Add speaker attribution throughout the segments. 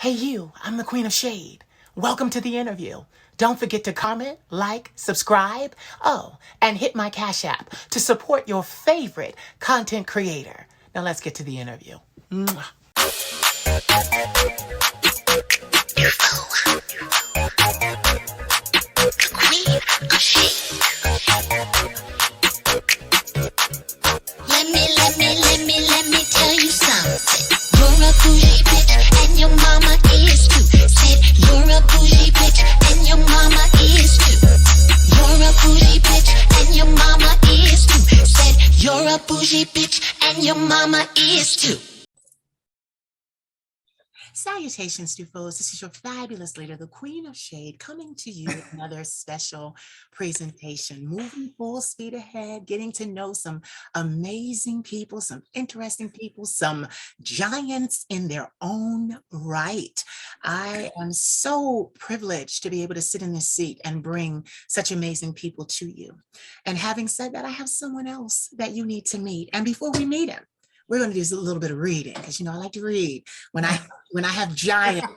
Speaker 1: Hey you, I'm the Queen of Shade. Welcome to the interview. Don't forget to comment, like, subscribe, and hit my Cash App to support your favorite content creator. Now let's get to the interview. Mwah.
Speaker 2: Let me tell you something. You're a bougie bitch and your mama is too. Said you're a bougie bitch and your mama is too. You're a bougie bitch and your mama is too. Said you're a bougie bitch and your mama is too.
Speaker 1: Salutations, Stufos. This is your fabulous leader, the Queen of Shade, coming to you with another special presentation, moving full speed ahead, getting to know some amazing people, some interesting people, some giants in their own right. I am so privileged to be able to sit in this seat and bring such amazing people to you. And having said that, I have someone else that you need to meet. And before we meet him, we're going to do a little bit of reading because, I like to read when I have giants,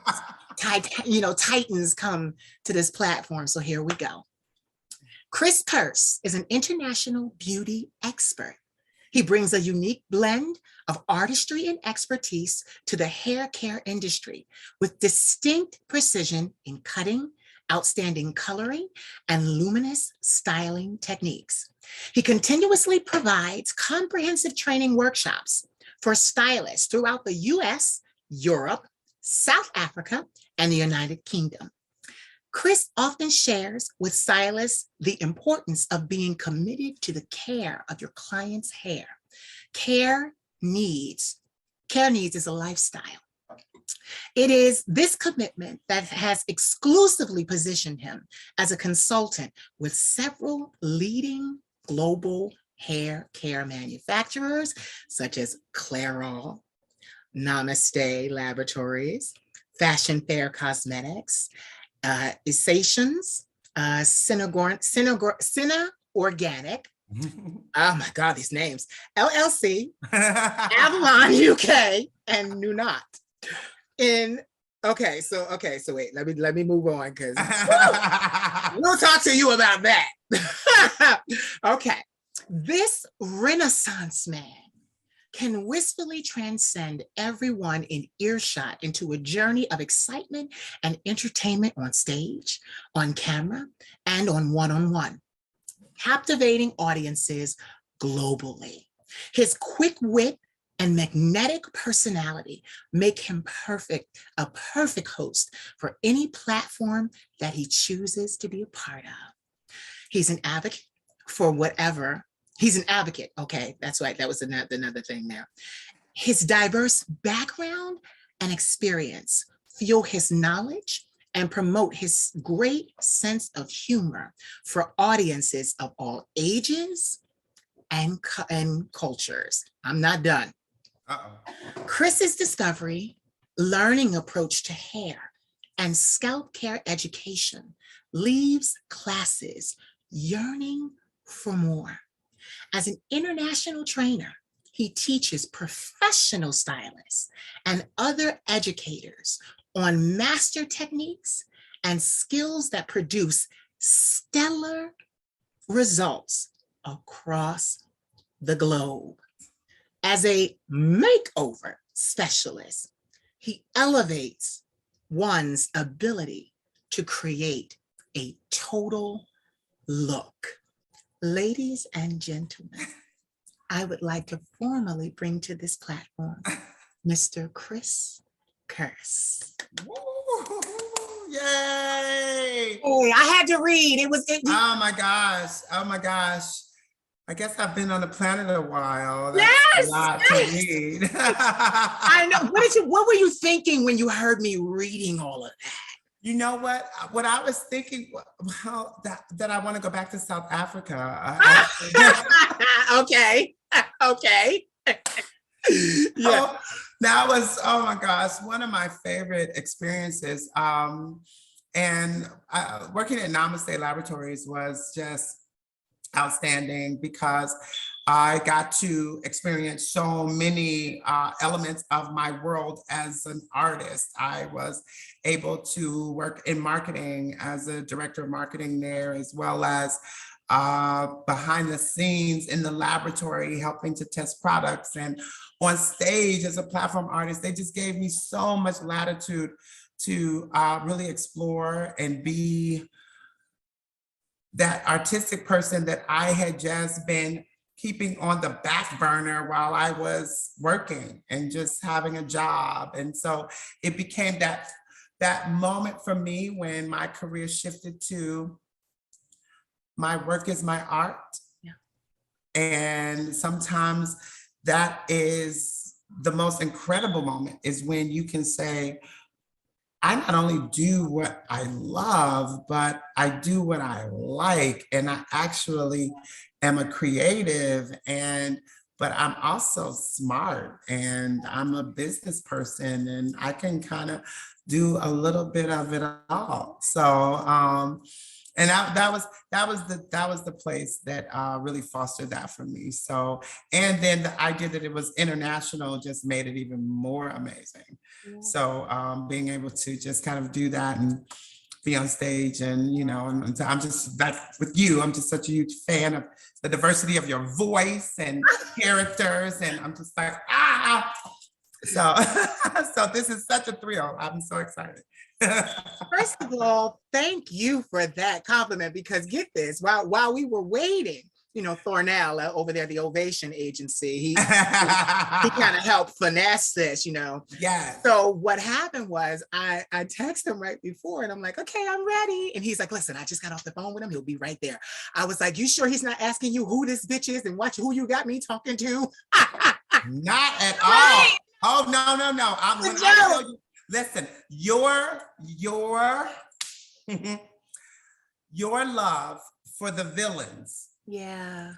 Speaker 1: titans come to this platform. So here we go. Chris Curse is an international beauty expert. He brings a unique blend of artistry and expertise to the hair care industry with distinct precision in cutting, outstanding coloring, and luminous styling techniques. He continuously provides comprehensive training workshops for stylists throughout the US, Europe, South Africa, and the United Kingdom. Chris often shares with stylists the importance of being committed to the care of your client's hair. Care needs is a lifestyle. It is this commitment that has exclusively positioned him as a consultant with several leading global hair care manufacturers, such as Clairol, Namaste Laboratories, Fashion Fair Cosmetics, Essations, Cine Organic, oh my God, these names, LLC, Avalon UK, and Nunat. So wait, let me move on because we'll talk to you about that. Okay, this Renaissance man can wistfully transcend everyone in earshot into a journey of excitement and entertainment on stage, on camera, and on one-on-one, captivating audiences globally. His quick wit and magnetic personality make him a perfect host for any platform that he chooses to be a part of. He's an advocate for whatever. He's an advocate. Okay, that's right. That was another thing there. His diverse background and experience fuel his knowledge and promote his great sense of humor for audiences of all ages and cultures. I'm not done. Chris's discovery, learning approach to hair and scalp care education leaves classes yearning for more. As an international trainer, he teaches professional stylists and other educators on master techniques and skills that produce stellar results across the globe. As a makeover specialist, he elevates one's ability to create a total look. Ladies and gentlemen, I would like to formally bring to this platform Mr. Chris Curse.
Speaker 3: Woo! Yay!
Speaker 1: Hey, I had to read.
Speaker 3: Oh my gosh. I guess I've been on the planet a while. That's
Speaker 1: Yes,
Speaker 3: a lot
Speaker 1: yes.
Speaker 3: to read.
Speaker 1: I know. What were you thinking when you heard me reading all of that?
Speaker 3: You know what? What I was thinking, well, that I want to go back to South Africa.
Speaker 1: Okay.
Speaker 3: Yeah. That was, oh my gosh, one of my favorite experiences. And working at Namaste Laboratories was just outstanding because I got to experience so many elements of my world as an artist. I was able to work in marketing as a director of marketing there, as well as behind the scenes in the laboratory, helping to test products, and on stage as a platform artist. They just gave me so much latitude to really explore and be that artistic person that I had just been keeping on the back burner while I was working and just having a job. And so it became that moment for me when my career shifted to my work is my art.
Speaker 1: Yeah.
Speaker 3: And sometimes that is the most incredible moment, is when you can say, I not only do what I love, but I do what I like. And I actually am a creative, but I'm also smart, and I'm a business person, and I can kind of do a little bit of it all. So and that was the place that really fostered that for me. So, and then the idea that it was international just made it even more amazing.
Speaker 1: Yeah.
Speaker 3: So being able to just kind of do that and be on stage, and and I'm just that with you. I'm just such a huge fan of the diversity of your voice and characters, and I'm just like So, so this is such a thrill. I'm so excited.
Speaker 1: First of all, thank you for that compliment, because get this, while we were waiting, Thornell over there, the Ovation Agency, he kind of helped finesse this,
Speaker 3: Yeah.
Speaker 1: So what happened was I texted him right before, and I'm like, okay, I'm ready. And he's like, listen, I just got off the phone with him. He'll be right there. I was like, you sure he's not asking you who this bitch is and watch who you got me talking to?
Speaker 3: Not at
Speaker 1: Right.
Speaker 3: all. Oh, no. I tell you, listen, your your love for the villains,
Speaker 1: Yeah.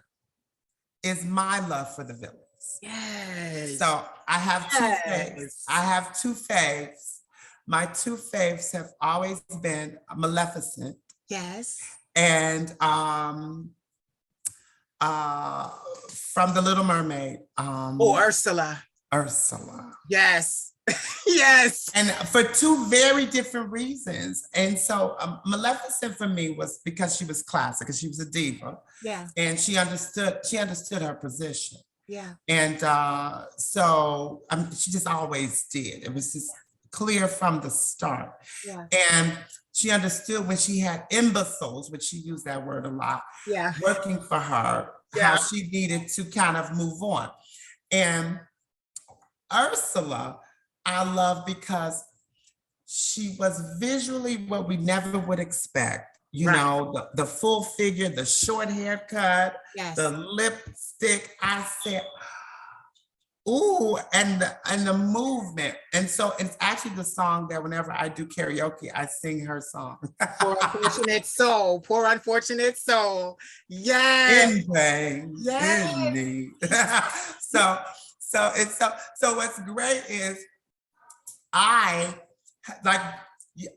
Speaker 3: is my love for the villains.
Speaker 1: Yes.
Speaker 3: So I have two faves.
Speaker 1: Yes.
Speaker 3: I have two faves. My two faves have always been Maleficent
Speaker 1: Yes.
Speaker 3: and from The Little Mermaid.
Speaker 1: Ursula.
Speaker 3: Ursula.
Speaker 1: Yes. Yes.
Speaker 3: And for two very different reasons. And so Maleficent for me was because she was classic, because she was a diva.
Speaker 1: Yeah.
Speaker 3: And she understood her position.
Speaker 1: Yeah.
Speaker 3: And so she just always did. It was just clear from the start.
Speaker 1: Yeah.
Speaker 3: And she understood when she had imbeciles, which she used that word a lot,
Speaker 1: Yeah.
Speaker 3: working for her,
Speaker 1: Yeah.
Speaker 3: how she needed to kind of move on. And Ursula, I love because she was visually what we never would expect. The full figure, the short haircut,
Speaker 1: Yes.
Speaker 3: the lipstick. I said, ooh, and the movement. And so it's actually the song that whenever I do karaoke, I sing her song.
Speaker 1: Poor unfortunate soul. Poor unfortunate soul. Yes.
Speaker 3: In pain,
Speaker 1: Yes.
Speaker 3: in need. So what's great is I like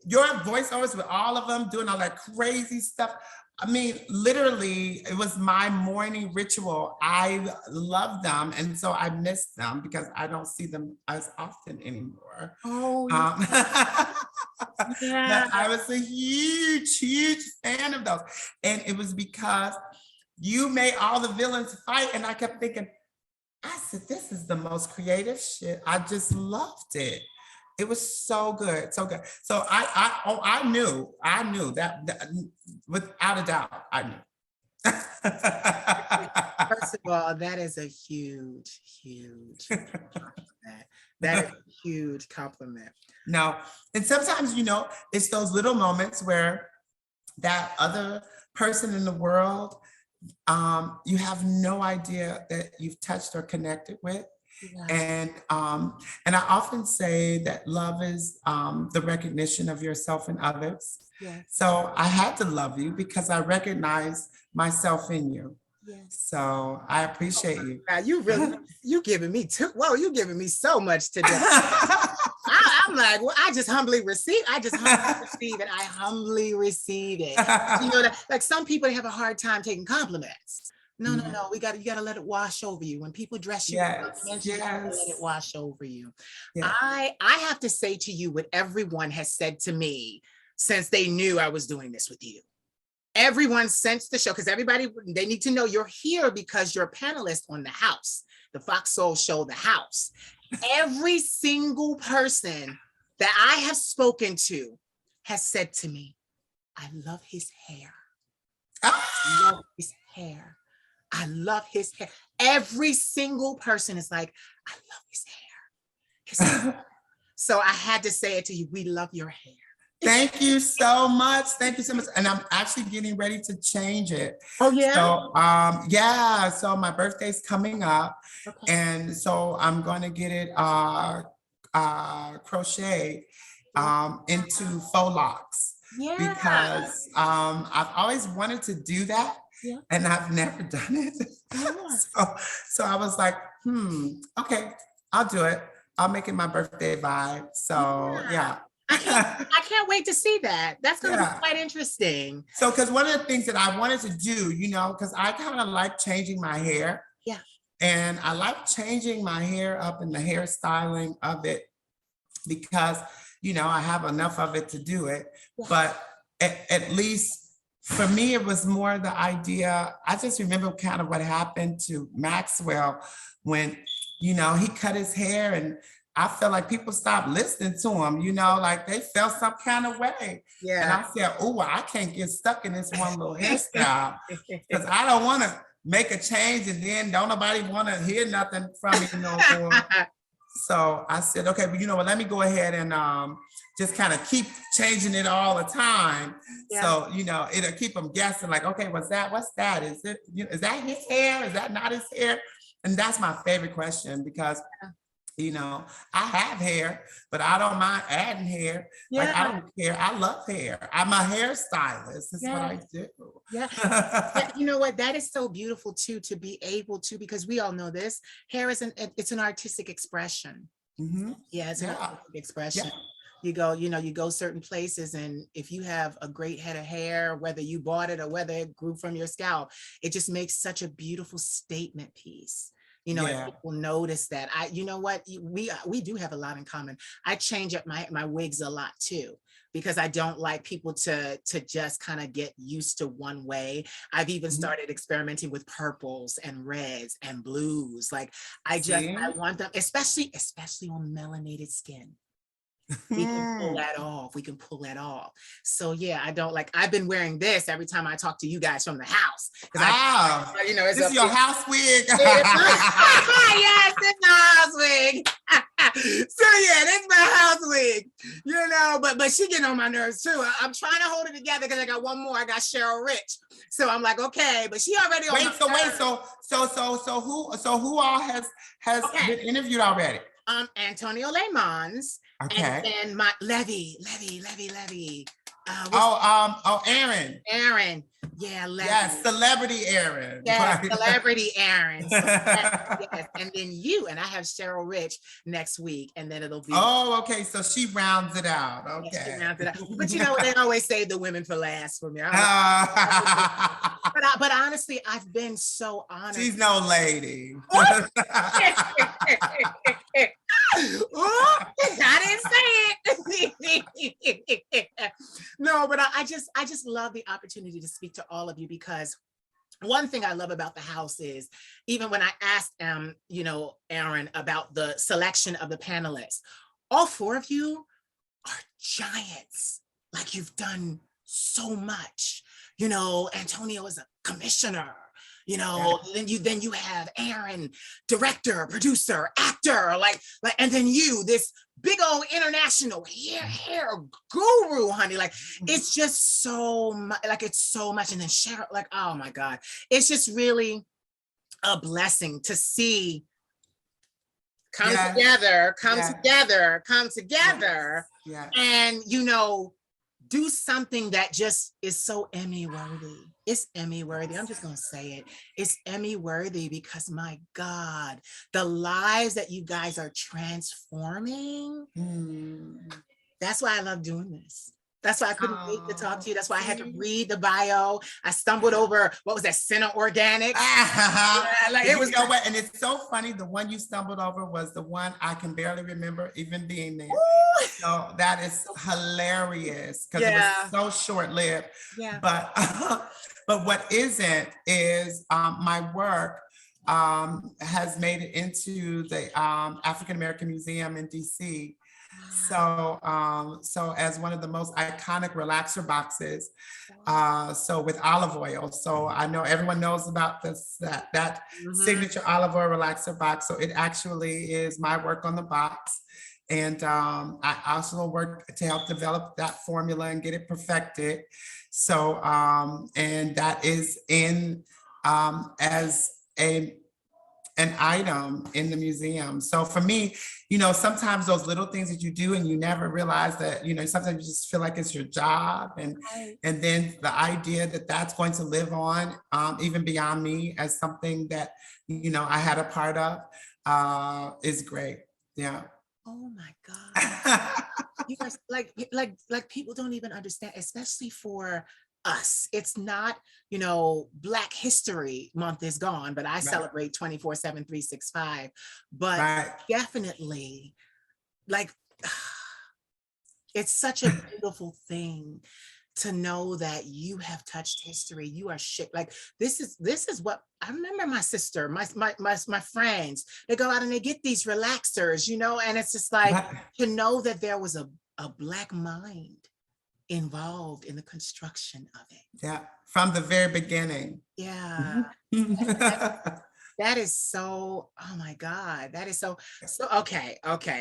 Speaker 3: your voiceovers with all of them doing all that crazy stuff. I mean, literally, it was my morning ritual. I love them. And so I miss them because I don't see them as often anymore.
Speaker 1: Oh, yeah.
Speaker 3: But I was a huge fan of those. And it was because you made all the villains fight. And I kept thinking, I said, this is the most creative shit. I just loved it. It was so good, so good. So I knew that without a doubt, I knew.
Speaker 1: First of all, that is a huge compliment. That is a huge compliment.
Speaker 3: No, and sometimes, it's those little moments where that other person in the world, you have no idea that you've touched or connected with.
Speaker 1: Yeah.
Speaker 3: And I often say that love is the recognition of yourself and others.
Speaker 1: Yes.
Speaker 3: So I had to love you because I recognize myself in you.
Speaker 1: Yes.
Speaker 3: So I appreciate you.
Speaker 1: God, you giving me you giving me so much today. I'm like, well, I just humbly receive it. I humbly receive it. Like some people have a hard time taking compliments. No, no, no. You gotta let it wash over you. When people dress you with
Speaker 3: Yes,
Speaker 1: compliments, you gotta let it
Speaker 3: yes,
Speaker 1: wash over you.
Speaker 3: yeah.
Speaker 1: I have to say to you what everyone has said to me since they knew I was doing this with you. Everyone since the show, because everybody, they need to know you're here because you're a panelist on The House, the Fox Soul show, The House. Every single person that I have spoken to has said to me, I love his hair.
Speaker 3: Ah!
Speaker 1: I love his hair. I love his hair. Every single person is like, I love his hair. His hair. So I had to say it to you. We love your hair.
Speaker 3: Thank you so much. Thank you so much. And I'm actually getting ready to change it.
Speaker 1: Oh, yeah?
Speaker 3: So yeah, so my birthday's coming up.
Speaker 1: Okay.
Speaker 3: And so I'm gonna get it crocheted into faux locks
Speaker 1: Yeah.
Speaker 3: because I've always wanted to do that
Speaker 1: Yeah.
Speaker 3: and I've never done it.
Speaker 1: Yeah.
Speaker 3: So I was like, okay, I'll do it. I'll make it my birthday vibe. So yeah.
Speaker 1: I can't wait to see that. That's going to
Speaker 3: Yeah.
Speaker 1: be quite interesting.
Speaker 3: So, because one of the things that I wanted to do, because I kind of like changing my hair.
Speaker 1: Yeah.
Speaker 3: And I like changing my hair up and the hairstyling of it because, I have enough of it to do it.
Speaker 1: Yeah.
Speaker 3: But at least for me, it was more the idea. I just remember kind of what happened to Maxwell when, he cut his hair and I felt like people stopped listening to him, like they felt some kind of way.
Speaker 1: Yeah.
Speaker 3: And I said, oh, I can't get stuck in this one little hairstyle because I don't want to make a change and then don't nobody want to hear nothing from me no more. So I said, okay, but you know what, let me go ahead and just kind of keep changing it all the time. Yeah. So, it'll keep them guessing like, okay, what's that? Is that his hair? Is that not his hair? And that's my favorite question because I have hair, but I don't mind adding hair. Yeah. Like I don't care. I love hair. I'm a hairstylist. That's what I do.
Speaker 1: Yeah. You know what? That is so beautiful too, to be able to, because we all know this, hair is it's an artistic expression. Mm-hmm. Yeah, it's an artistic expression. Yeah. You go certain places, and if you have a great head of hair, whether you bought it or whether it grew from your scalp, it just makes such a beautiful statement piece. And people notice that. You know what? We do have a lot in common. I change up my wigs a lot too, because I don't like people to just kind of get used to one way. I've even started experimenting with purples and reds and blues. Like I want them, especially on melanated skin. We can pull that off. So yeah, I don't like, I've been wearing this every time I talk to you guys from the house. It's
Speaker 3: this is your house wig.
Speaker 1: Yes, it's my house wig. So yeah, that's my house wig. But she getting on my nerves too. I'm trying to hold it together because I got one more. I got Cheryl Rich. So I'm like, okay, but she already on
Speaker 3: so who all has been interviewed already?
Speaker 1: Antonio Lemons.
Speaker 3: Okay.
Speaker 1: And then my Levy.
Speaker 3: Aaron.
Speaker 1: Aaron. Yeah, Levy.
Speaker 3: Yes, celebrity Aaron.
Speaker 1: Yeah, celebrity Aaron. So yes. And then you, and I have Cheryl Rich next week, and then it'll be.
Speaker 3: Oh, okay. So she rounds it out. Okay.
Speaker 1: Yeah, she rounds it out. But they always save the women for last for me. But honestly, I've been so honored.
Speaker 3: She's no lady.
Speaker 1: I didn't say it. No, but I just love the opportunity to speak to all of you, because one thing I love about the house is, even when I asked Aaron about the selection of the panelists, all four of you are giants. Like, you've done so much. Antonio is a commissioner. Then you have Aaron, director, producer, actor, like, and then you, this big old international hair guru, honey. Like, it's just so much, like, it's so much. And then Cheryl, like, oh my God, it's just really a blessing to see come together,
Speaker 3: yes.
Speaker 1: And, do something that just is so Emmy worthy. It's Emmy worthy. I'm just going to say it. It's Emmy worthy because, my God, the lives that you guys are transforming. That's why I love doing this. That's why I couldn't wait to talk to you. That's why I had to
Speaker 3: See?
Speaker 1: read the bio. I stumbled over, what was that, Center Organics? Yeah, like it was.
Speaker 3: You know what? And it's so funny. The one you stumbled over was the one I can barely remember even being there.
Speaker 1: Ooh,
Speaker 3: So that is hilarious because it
Speaker 1: yeah,
Speaker 3: was so short-lived.
Speaker 1: yeah.
Speaker 3: But but what isn't is my work has made it into the African American Museum in DC. So, so as one of the most iconic relaxer boxes, so with olive oil. So I know everyone knows about this, that
Speaker 1: Mhm.
Speaker 3: signature olive oil relaxer box. So it actually is my work on the box. And I also work to help develop that formula and get it perfected. So, and that is in as an item in the museum. So for me, you know, sometimes those little things that you do and you never realize that, you know, sometimes you just feel like it's your job.
Speaker 1: Right.
Speaker 3: And then the idea that that's going to live on even beyond me as something that, you know, I had a part of is great. Yeah.
Speaker 1: Oh my God. You guys, like people don't even understand, especially for us. It's not, you know, Black History Month is gone, but I
Speaker 3: Right.
Speaker 1: celebrate 24/7, 365. But
Speaker 3: Right.
Speaker 1: definitely, like, it's such a beautiful thing to know that you have touched history. You are shit. Like this is what I remember. My sister, my friends, they go out and they get these relaxers, you know, and it's just like
Speaker 3: Right.
Speaker 1: to know that there was a Black mind involved in the construction of it.
Speaker 3: Yeah. From the very beginning.
Speaker 1: Yeah. That is so, oh my God, that is so, so, okay.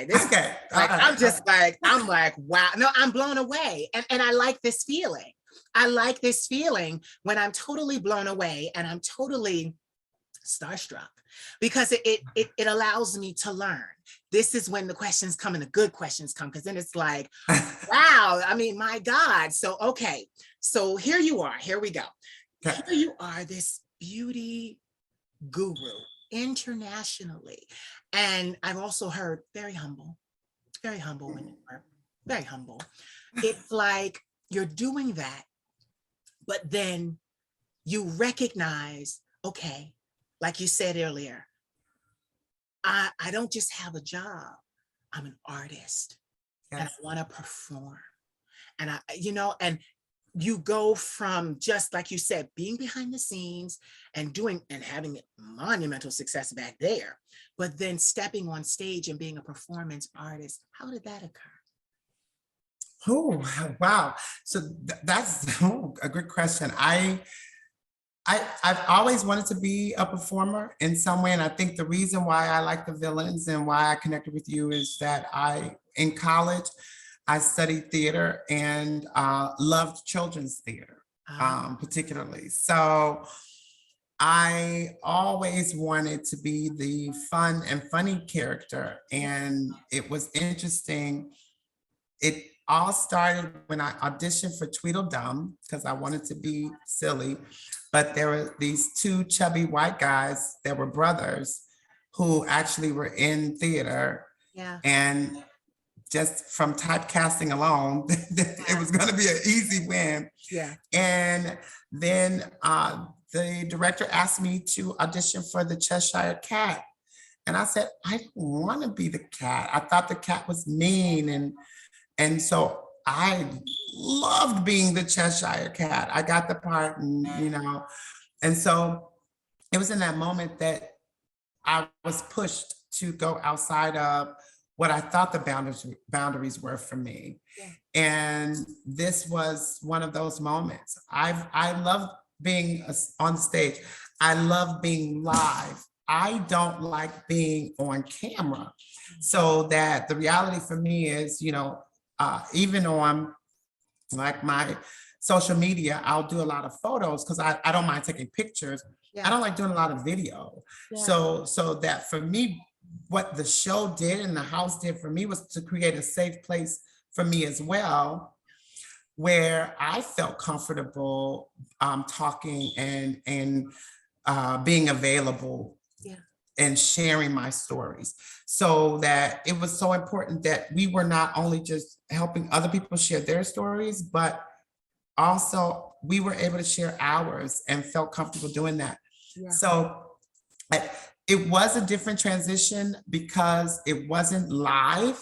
Speaker 1: This,
Speaker 3: Okay.
Speaker 1: like,
Speaker 3: All
Speaker 1: I'm
Speaker 3: right.
Speaker 1: just like, I'm like, wow. No, I'm blown away. And I like this feeling. I like this feeling when I'm totally blown away and I'm totally starstruck because it allows me to learn. This is when the questions come and the good questions come, because then it's like, wow, I mean, my God. So, okay. So here you are. Here we go. Here you are, this beauty guru internationally. And I've also heard very humble when you were very humble. It's like you're doing that, but then you recognize, okay, like you said earlier, I don't just have a job, I'm an artist. Yes. And I want to perform. And I, you know, and you go from just like you said, being behind the scenes and doing and having monumental success back there, but then stepping on stage and being a performance artist. How did that occur?
Speaker 3: Oh, wow. So that's a good question. I've always wanted to be a performer in some way. And I think the reason why I like the villains and why I connected with you is that in college, I studied theater and loved children's theater, particularly. So I always wanted to be the fun and funny character. And it was interesting. It all started when I auditioned for Tweedledum because I wanted to be silly. But there were these two chubby white guys that were brothers who actually were in theater.
Speaker 1: Yeah.
Speaker 3: And just from typecasting alone, it was going to be an easy win.
Speaker 1: Yeah.
Speaker 3: And then the director asked me to audition for the Cheshire Cat. And I said, I don't want to be the cat. I thought the cat was mean. And so I loved being the Cheshire Cat. I got the part, and you know, and so it was in that moment that I was pushed to go outside of what I thought the boundaries were for me. Yeah. And this was one of those moments. I love being on stage. I love being live. I don't like being on camera. So that the reality for me is, you know, even on like my social media, I'll do a lot of photos because I don't mind taking pictures. Yeah. I don't like doing a lot of video. Yeah. So that for me, what the show did and the house did for me was to create a safe place for me as well, where I felt comfortable talking and being available. Yeah. and sharing my stories. So that it was so important that we were not only just helping other people share their stories, but also we were able to share ours and felt comfortable doing that.
Speaker 1: Yeah.
Speaker 3: So it was a different transition because it wasn't live.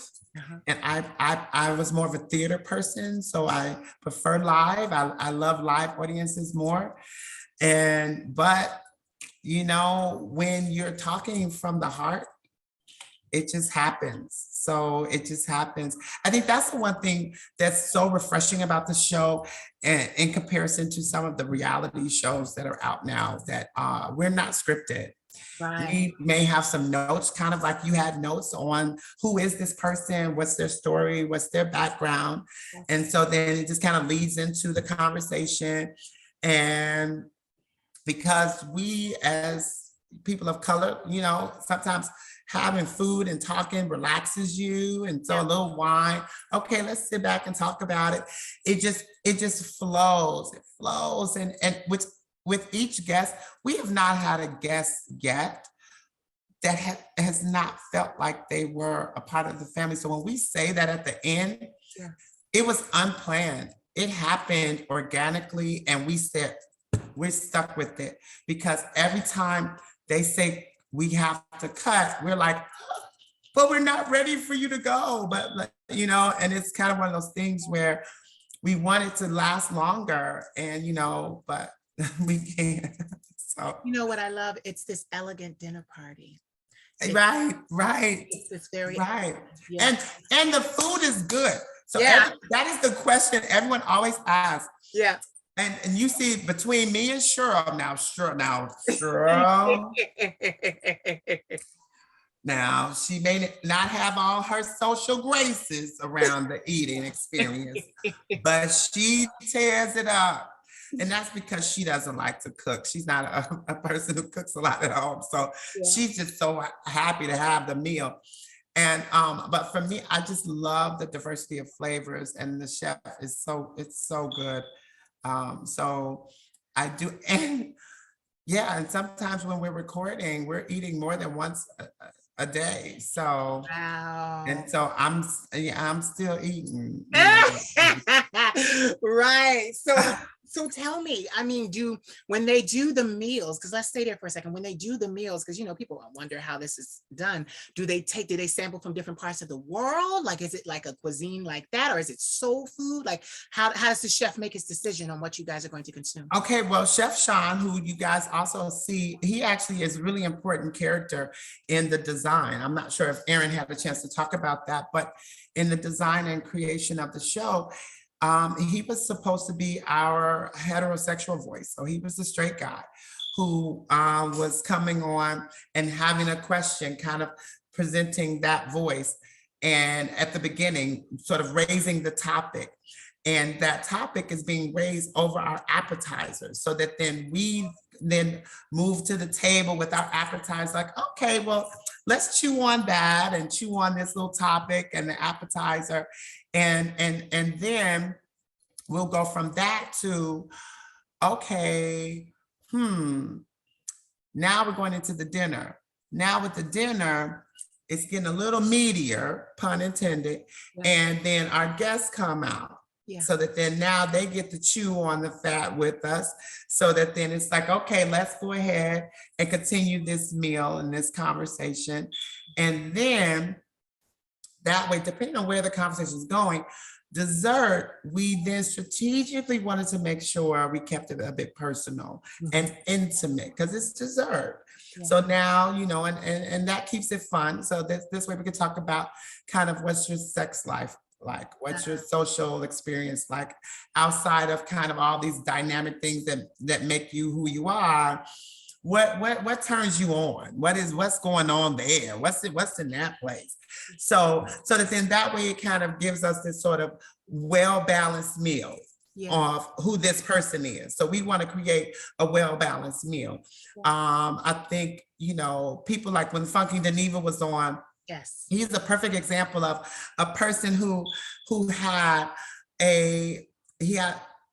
Speaker 3: And I was more of a theater person, so I prefer live. I love live audiences more. But you know, when you're talking from the heart, it just happens. So it just happens. I think that's the one thing that's so refreshing about the show, and in comparison to some of the reality shows that are out now, that we're not scripted.
Speaker 1: Right.
Speaker 3: We may have some notes, kind of like you had notes on who is this person, what's their story, what's their background. And so then it just kind of leads into the conversation. And because we as people of color, you know, sometimes having food and talking relaxes you. And so a little wine, okay, let's sit back and talk about it. It just flows. It flows. And with each guest, we have not had a guest yet that has not felt like they were a part of the family. So when we say that at the end, it was unplanned. It happened organically, and we said, we're stuck with it, because every time they say we have to cut, we're like, but we're not ready for you to go. But you know, and it's kind of one of those things where we want it to last longer, and you know, but we can't. So
Speaker 1: you know what I love? It's this elegant dinner party.
Speaker 3: Right.
Speaker 1: It's very
Speaker 3: right.
Speaker 1: Yeah.
Speaker 3: And the food is good. So
Speaker 1: Yeah.
Speaker 3: that is the question everyone always asks.
Speaker 1: Yeah.
Speaker 3: And you see, between me and Cheryl, now she may not have all her social graces around the eating experience, but she tears it up. And that's because she doesn't like to cook. She's not a person who cooks a lot at home. So she's just so happy to have the meal. And but for me, I just love the diversity of flavors, and the chef is it's so good. So I do, and and sometimes when we're recording, we're eating more than once a day. So
Speaker 1: Wow.
Speaker 3: and so I'm still eating.
Speaker 1: Right. So tell me, I mean, when they do the meals, because let's stay there for a second, when they do the meals, because you know, people wonder how this is done. Do they sample from different parts of the world? Like, is it like a cuisine like that, or is it soul food? Like, how does the chef make his decision on what you guys are going to consume?
Speaker 3: Okay, well, Chef Sean, who you guys also see, he actually is a really important character in the design. I'm not sure if Aaron had a chance to talk about that, but in the design and creation of the show, he was supposed to be our heterosexual voice. So he was the straight guy who was coming on and having a question, kind of presenting that voice. And at the beginning, sort of raising the topic. And that topic is being raised over our appetizers, so that then we move to the table with our appetizers, like, okay, well, let's chew on that and chew on this little topic and the appetizer. And then we'll go from that to, okay, now we're going into the dinner. Now with the dinner, it's getting a little meatier, pun intended, and then our guests come out. So that then now they get to chew on the fat with us, so that then it's like, okay, let's go ahead and continue this meal and this conversation. And then that way, depending on where the conversation is going, dessert, we then strategically wanted to make sure we kept it a bit personal and intimate, because it's dessert. So now, you know, and that keeps it fun. So this way we can talk about kind of what's your sex life like, what's your social experience like, outside of kind of all these dynamic things that make you who you are. What turns you on? What's going on there? What's in that place? So that then that way it kind of gives us this sort of well-balanced meal of who this person is. So we want to create a well-balanced meal. I think, you know, people like when Funky Geneva was on, he's a perfect example of a person who had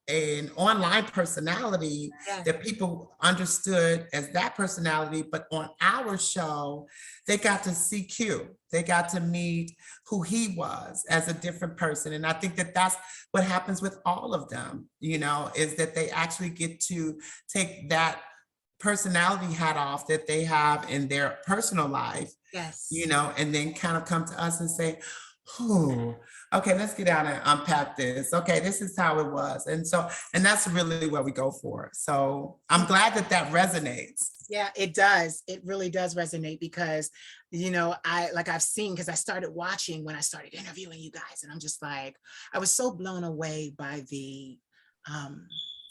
Speaker 3: an online personality
Speaker 1: Yes.
Speaker 3: that people understood as that personality, but on our show, they got to see Q. They got to meet who he was as a different person. And I think that that's what happens with all of them, you know, is that they actually get to take that personality hat off that they have in their personal life,
Speaker 1: Yes.
Speaker 3: you know, and then kind of come to us and say, oh, okay, let's get out and unpack this. Okay, this is how it was. And that's really what we go for. So I'm glad that that resonates.
Speaker 1: Yeah, it does. It really does resonate because, you know, I've seen, because I started watching when I started interviewing you guys, and I'm just like, I was so blown away by the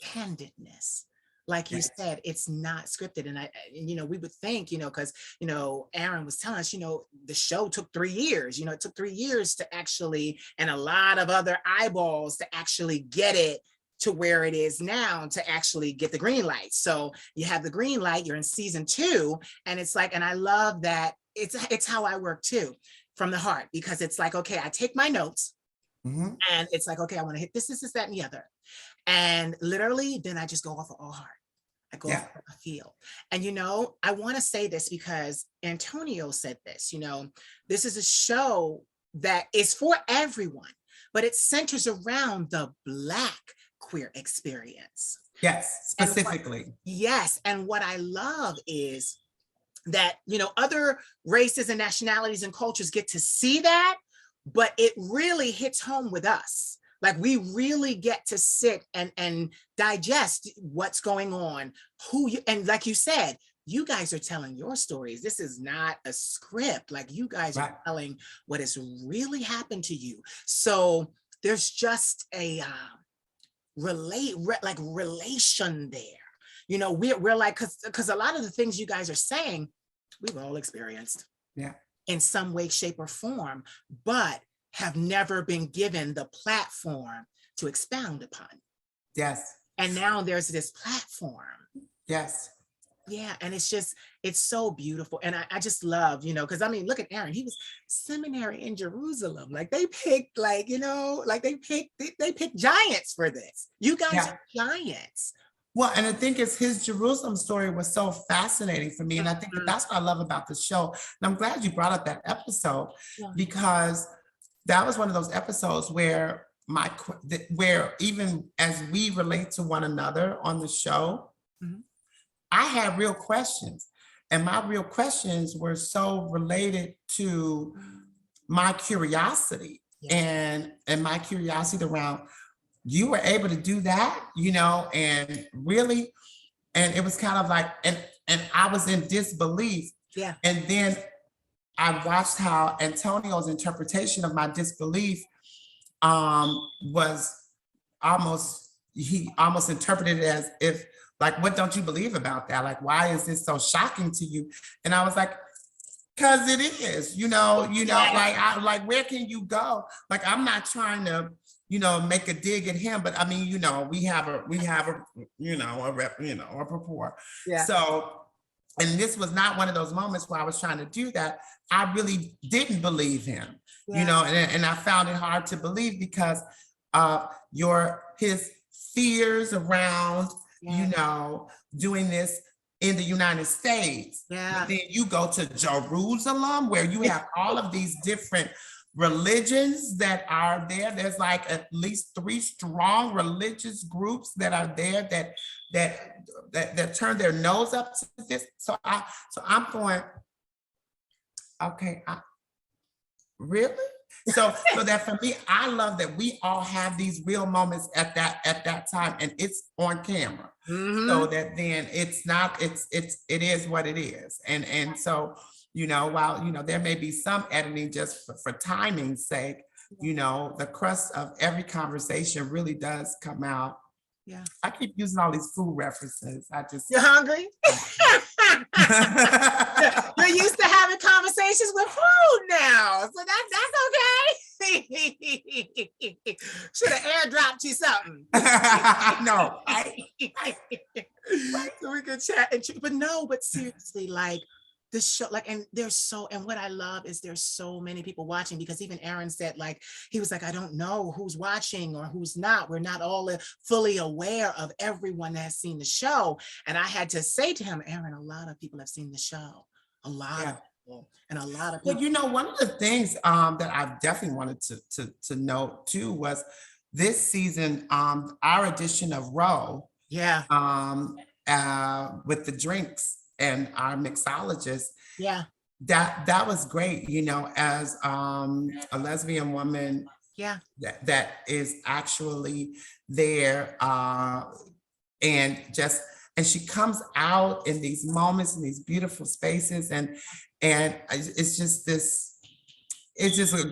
Speaker 1: candidness. Like you said, it's not scripted. And you know, we would think, you know, because, you know, Aaron was telling us, you know, the show took 3 years, you know, it took 3 years to actually, and a lot of other eyeballs to actually get it to where it is now, to actually get the green light. So you have the green light, you're in season 2, and it's like, and I love that it's how I work too, from the heart, because it's like, okay, I take my notes, and it's like, okay, I want to hit this, that, and the other. And literally, then I just go off of all heart. I go off what I feel. And, you know, I want to say this because Antonio said this, you know, this is a show that is for everyone, but it centers around the Black queer experience.
Speaker 3: Yes, specifically.
Speaker 1: Yes. And what I love is that, you know, other races and nationalities and cultures get to see that, but it really hits home with us. Like, we really get to sit and digest what's going on, and like you said, you guys are telling your stories. This is not a script. Like, you guys are telling what has really happened to you. So there's just a relation there. You know, we're like, because a lot of the things you guys are saying, we've all experienced in some way, shape, or form, but have never been given the platform to expound upon.
Speaker 3: Yes.
Speaker 1: And now there's this platform.
Speaker 3: Yes.
Speaker 1: Yeah. And it's so beautiful. And I just love, you know, because I mean, look at Aaron, he was seminary in Jerusalem. Like, they picked, like, you know, like they picked giants for this. You guys are giants.
Speaker 3: Well, and I think his Jerusalem story was so fascinating for me. And I think that's what I love about the show. And I'm glad you brought up that episode, because that was one of those episodes where where even as we relate to one another on the show, I had real questions, and my real questions were so related to my curiosity and my curiosity around, you were able to do that, you know, and really, and it was kind of like, and I was in disbelief.
Speaker 1: Yeah.
Speaker 3: And then I watched how Antonio's interpretation of my disbelief was he almost interpreted it as if, like, what don't you believe about that? Like, why is this so shocking to you? And I was like, because it is, you know, like, where can you go? Like, I'm not trying to, you know, make a dig at him, but I mean, you know, we have a rapport.
Speaker 1: Yeah.
Speaker 3: So, and this was not one of those moments where I was trying to do that. I really didn't believe him, you know, and I found it hard to believe because of his fears around, you know, doing this in the United States.
Speaker 1: Yeah.
Speaker 3: But then you go to Jerusalem, where you have all of these different religions that are there. There's like at least 3 strong religious groups that are there that turn their nose up to this. So I'm going, okay, really? So that for me, I love that we all have these real moments at that time, and it's on camera. So that then it is what it is. And so, you know, while, you know, there may be some editing just for timing's sake, you know, the crust of every conversation really does come out.
Speaker 1: Yeah.
Speaker 3: I keep using all these food references.
Speaker 1: You're hungry? You're used to having conversations with food now. So that's okay. Should have airdropped you something.
Speaker 3: No.
Speaker 1: So we could chat. But seriously, like, this show, like, and and what I love is there's so many people watching, because even Aaron said, like, he was like, I don't know who's watching or who's not. We're not all fully aware of everyone that has seen the show. And I had to say to him, Aaron, a lot of people have seen the show. A lot of people, and a lot of people.
Speaker 3: Well, one of the things that I definitely wanted to note too was this season, our edition of Row,
Speaker 1: Yeah.
Speaker 3: With the drinks and our mixologist,
Speaker 1: Yeah.
Speaker 3: that was great, as a lesbian woman,
Speaker 1: Yeah.
Speaker 3: that is actually there, and she comes out in these moments, in these beautiful spaces, and it's just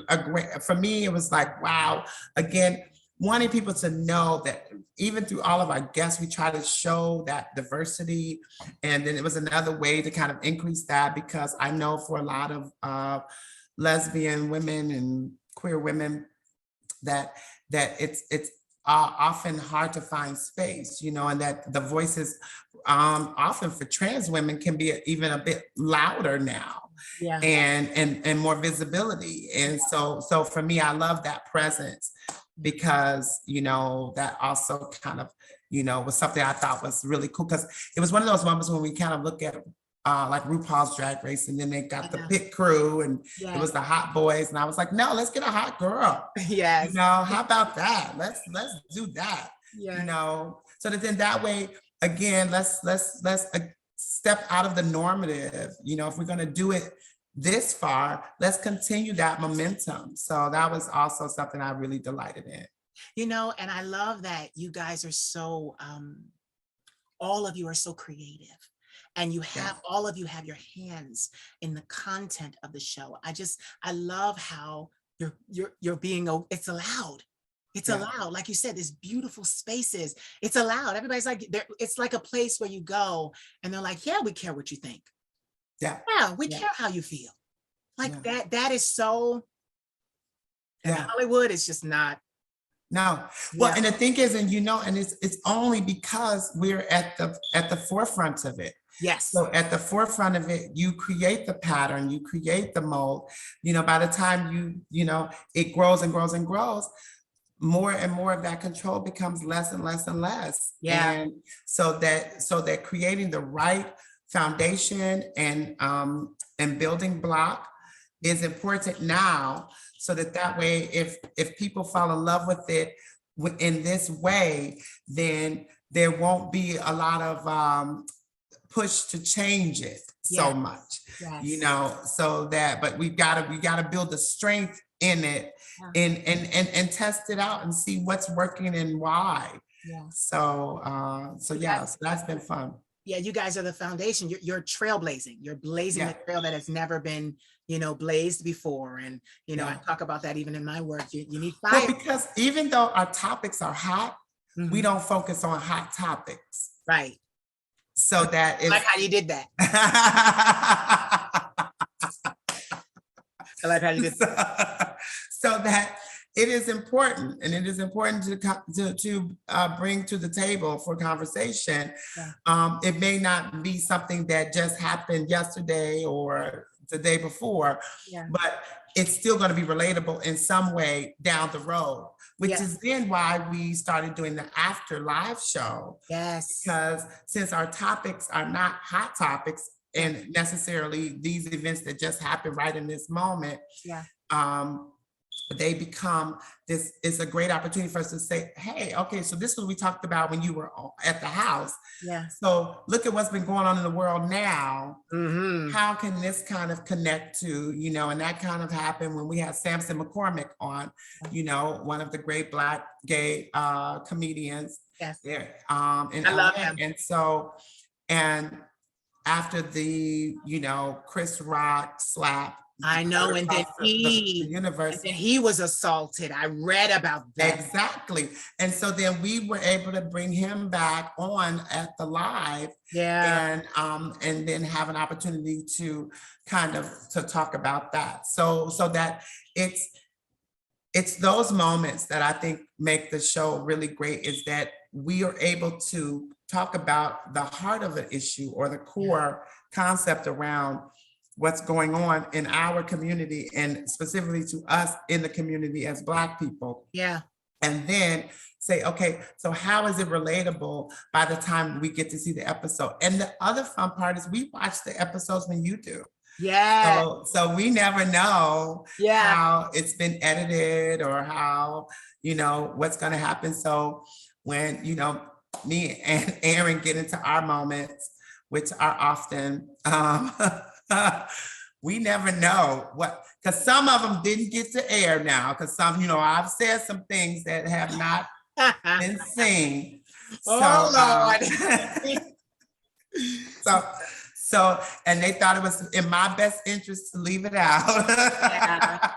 Speaker 3: a great, for me, it was like, wow, again, wanting people to know that even through all of our guests, we try to show that diversity. And then it was another way to kind of increase that, because I know for a lot of lesbian women and queer women that it's often hard to find space, and that the voices often for trans women can be even a bit louder now.
Speaker 1: Yeah.
Speaker 3: And more visibility. And so for me, I love that presence, because that also kind of was something I thought was really cool, because it was one of those moments when we kind of look at like RuPaul's Drag Race, and then they got the pit crew, and it was the hot boys, and I was like, no, let's get a hot girl.
Speaker 1: Yes.
Speaker 3: How about that? Let's do that.
Speaker 1: Yeah.
Speaker 3: So that then that way, again, let's step out of the normative. If we're going to do it this far, let's continue that momentum. So that was also something I really delighted in.
Speaker 1: And I love that you guys are so, all of you are so creative, and all of you have your hands in the content of the show. I love how you're being, it's allowed. It's allowed. Like you said, there's beautiful spaces. It's allowed. Everybody's like, it's like a place where you go and they're like, yeah, we care what you think. Yeah, we care how you feel. Like that is so, Hollywood is just not.
Speaker 3: No. Well, and the thing is, and it's only because we're at the forefront of it.
Speaker 1: Yes.
Speaker 3: So at the forefront of it, you create the pattern, you create the mold. By the time it grows and grows and grows, more and more of that control becomes less and less and less.
Speaker 1: Yeah.
Speaker 3: And so that creating the right foundation and building block is important now, so that way, if people fall in love with it in this way, then there won't be a lot of push to change it so much. So that, but we gotta build the strength in it, and test it out and see what's working and why. So that's been fun.
Speaker 1: Yeah, you guys are the foundation. You're trailblazing. You're blazing the trail that has never been, blazed before. And, I talk about that even in my work. You need fire.
Speaker 3: Well, because even though our topics are hot, we don't focus on hot topics.
Speaker 1: Right.
Speaker 3: So that is
Speaker 1: like how you did that. I like how you did that.
Speaker 3: So that it is important, and it is important to bring to the table for conversation. It may not be something that just happened yesterday or the day before, but it's still going to be relatable in some way down the road, which is then why we started doing the after live show.
Speaker 1: Yes.
Speaker 3: Because since our topics are not hot topics and necessarily these events that just happen right in this moment, they become this is a great opportunity for us to say, hey, okay, so this is what we talked about when you were at the house. So look at what's been going on in the world now. How can this kind of connect to, and that kind of happened when we had Samson McCormick on, one of the great Black gay comedians. There. I
Speaker 1: love him.
Speaker 3: And so, and after the, Chris Rock slap,
Speaker 1: I know, and then he was assaulted. I read about that.
Speaker 3: Exactly. And so then we were able to bring him back on at the live. And then have an opportunity to kind of to talk about that. So that it's those moments that I think make the show really great, is that we are able to talk about the heart of an issue or the core concept around what's going on in our community and specifically to us in the community as Black people.
Speaker 1: Yeah.
Speaker 3: And then say, okay, so how is it relatable by the time we get to see the episode? And the other fun part is we watch the episodes when you do.
Speaker 1: Yeah.
Speaker 3: So we never know
Speaker 1: Yeah.
Speaker 3: how it's been edited or how, what's going to happen. So when, me and Aaron get into our moments, which are often, we never know because some of them didn't get to air now, because some, I've said some things that have not been seen.
Speaker 1: Oh, Lord.
Speaker 3: So, and they thought it was in my best interest to leave it out.
Speaker 1: Yeah.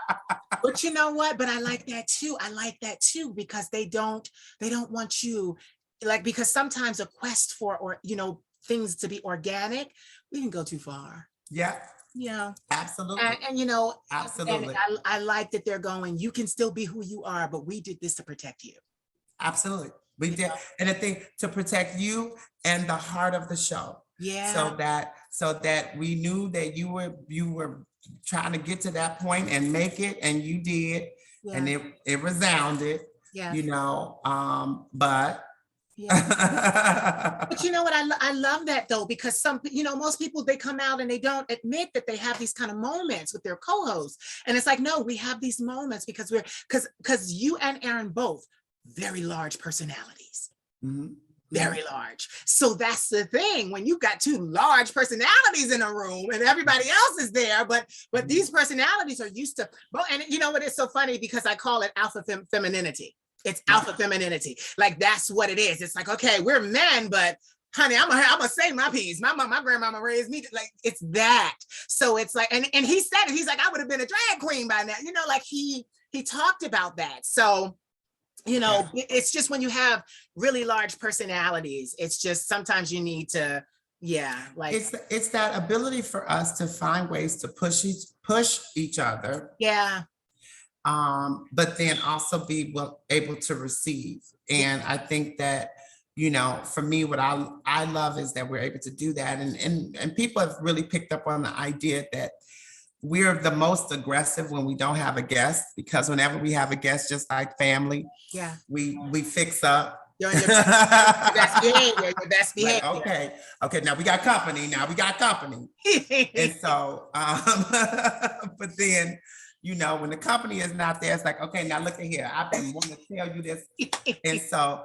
Speaker 1: But you know what? But I like that too. I like that too, because they don't want you, like, because sometimes a quest for, things to be organic, we can go too far.
Speaker 3: Yeah.
Speaker 1: Yeah.
Speaker 3: Absolutely.
Speaker 1: And
Speaker 3: absolutely.
Speaker 1: And I like that they're going, you can still be who you are, but we did this to protect you.
Speaker 3: Absolutely. We did. And I think to protect you and the heart of the show.
Speaker 1: Yeah.
Speaker 3: So that we knew that you were trying to get to that point and make it, and you did. Yeah. And it resounded. Yeah. But
Speaker 1: yeah. But you know what? I love that though, because most people, they come out and they don't admit that they have these kind of moments with their co-hosts. And it's like, no, we have these moments because because you and Aaron both very large personalities. Mm-hmm. Very large. So that's the thing. When you've got two large personalities in a room and everybody else is there, but these personalities are used to, and you know what? It's so funny because I call it alpha femininity. It's alpha femininity. Like, that's what it is. It's like, okay, we're men, but honey, I'm gonna say my piece. My grandmama raised me like, it's that. So it's like, and he said it. He's like, I would have been a drag queen by now. Like he talked about that. So it's just when you have really large personalities, it's just sometimes you need to, like
Speaker 3: it's that ability for us to find ways to push each other.
Speaker 1: Yeah.
Speaker 3: But then also be able to receive. And I think that, for me, what I love is that we're able to do that. And people have really picked up on the idea that we're the most aggressive when we don't have a guest, because whenever we have a guest, just like family, we fix up.
Speaker 1: You're your best behavior. Your best behavior.
Speaker 3: Like, okay. Now we got company. And so, but then, when the company is not there, it's like, okay, now look at here. I've been wanting to tell you this, and so.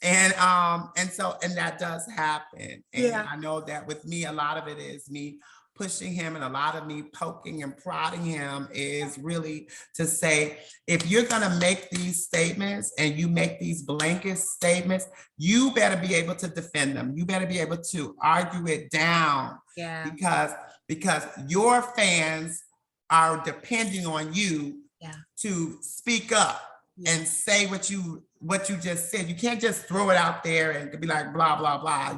Speaker 3: And that does happen. And I know that with me, a lot of it is me pushing him, and a lot of me poking and prodding him is really to say, if you're going to make these statements and you make these blanket statements, you better be able to defend them. You better be able to argue it down. Yeah. Because your fans are depending on you to speak up and say what you just said. You can't just throw it out there and be like, blah, blah, blah,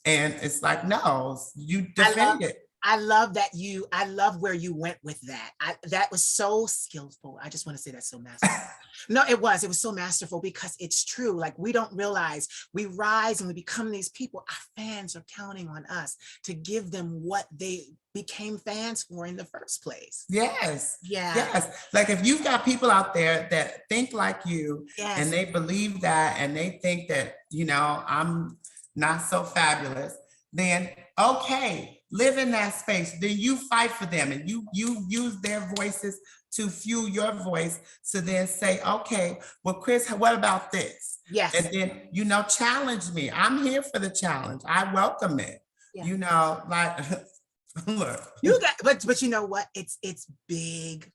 Speaker 3: And it's like, no, you defend it.
Speaker 1: I love that I love where you went with that. That was so skillful. I just want to say that's so masterful. No, it was so masterful, because it's true. Like, we don't realize we rise and we become these people. Our fans are counting on us to give them what they became fans for in the first place.
Speaker 3: Yes.
Speaker 1: Yeah.
Speaker 3: Yes. Like, if you've got people out there that think like you, and they believe that, and they think that, I'm not so fabulous, then okay, live in that space. Then you fight for them, and you use their voices to fuel your voice. So then say, okay, well, Chris, what about this?
Speaker 1: Yes.
Speaker 3: And then, challenge me. I'm here for the challenge. I welcome it. Yeah. Like, look.
Speaker 1: But you know what? It's big.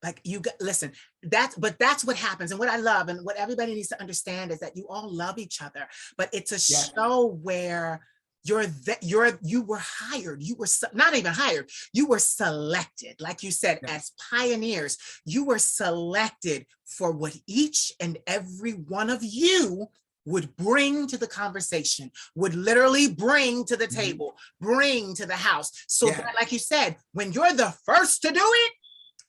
Speaker 1: Like, listen, that's what happens. And what I love, and what everybody needs to understand, is that you all love each other, but it's a show where you were hired. You were not even hired. You were selected. Like you said, as pioneers, you were selected for what each and every one of you would bring to the conversation, would literally bring to the table, bring to the house. So that, like you said, when you're the first to do it,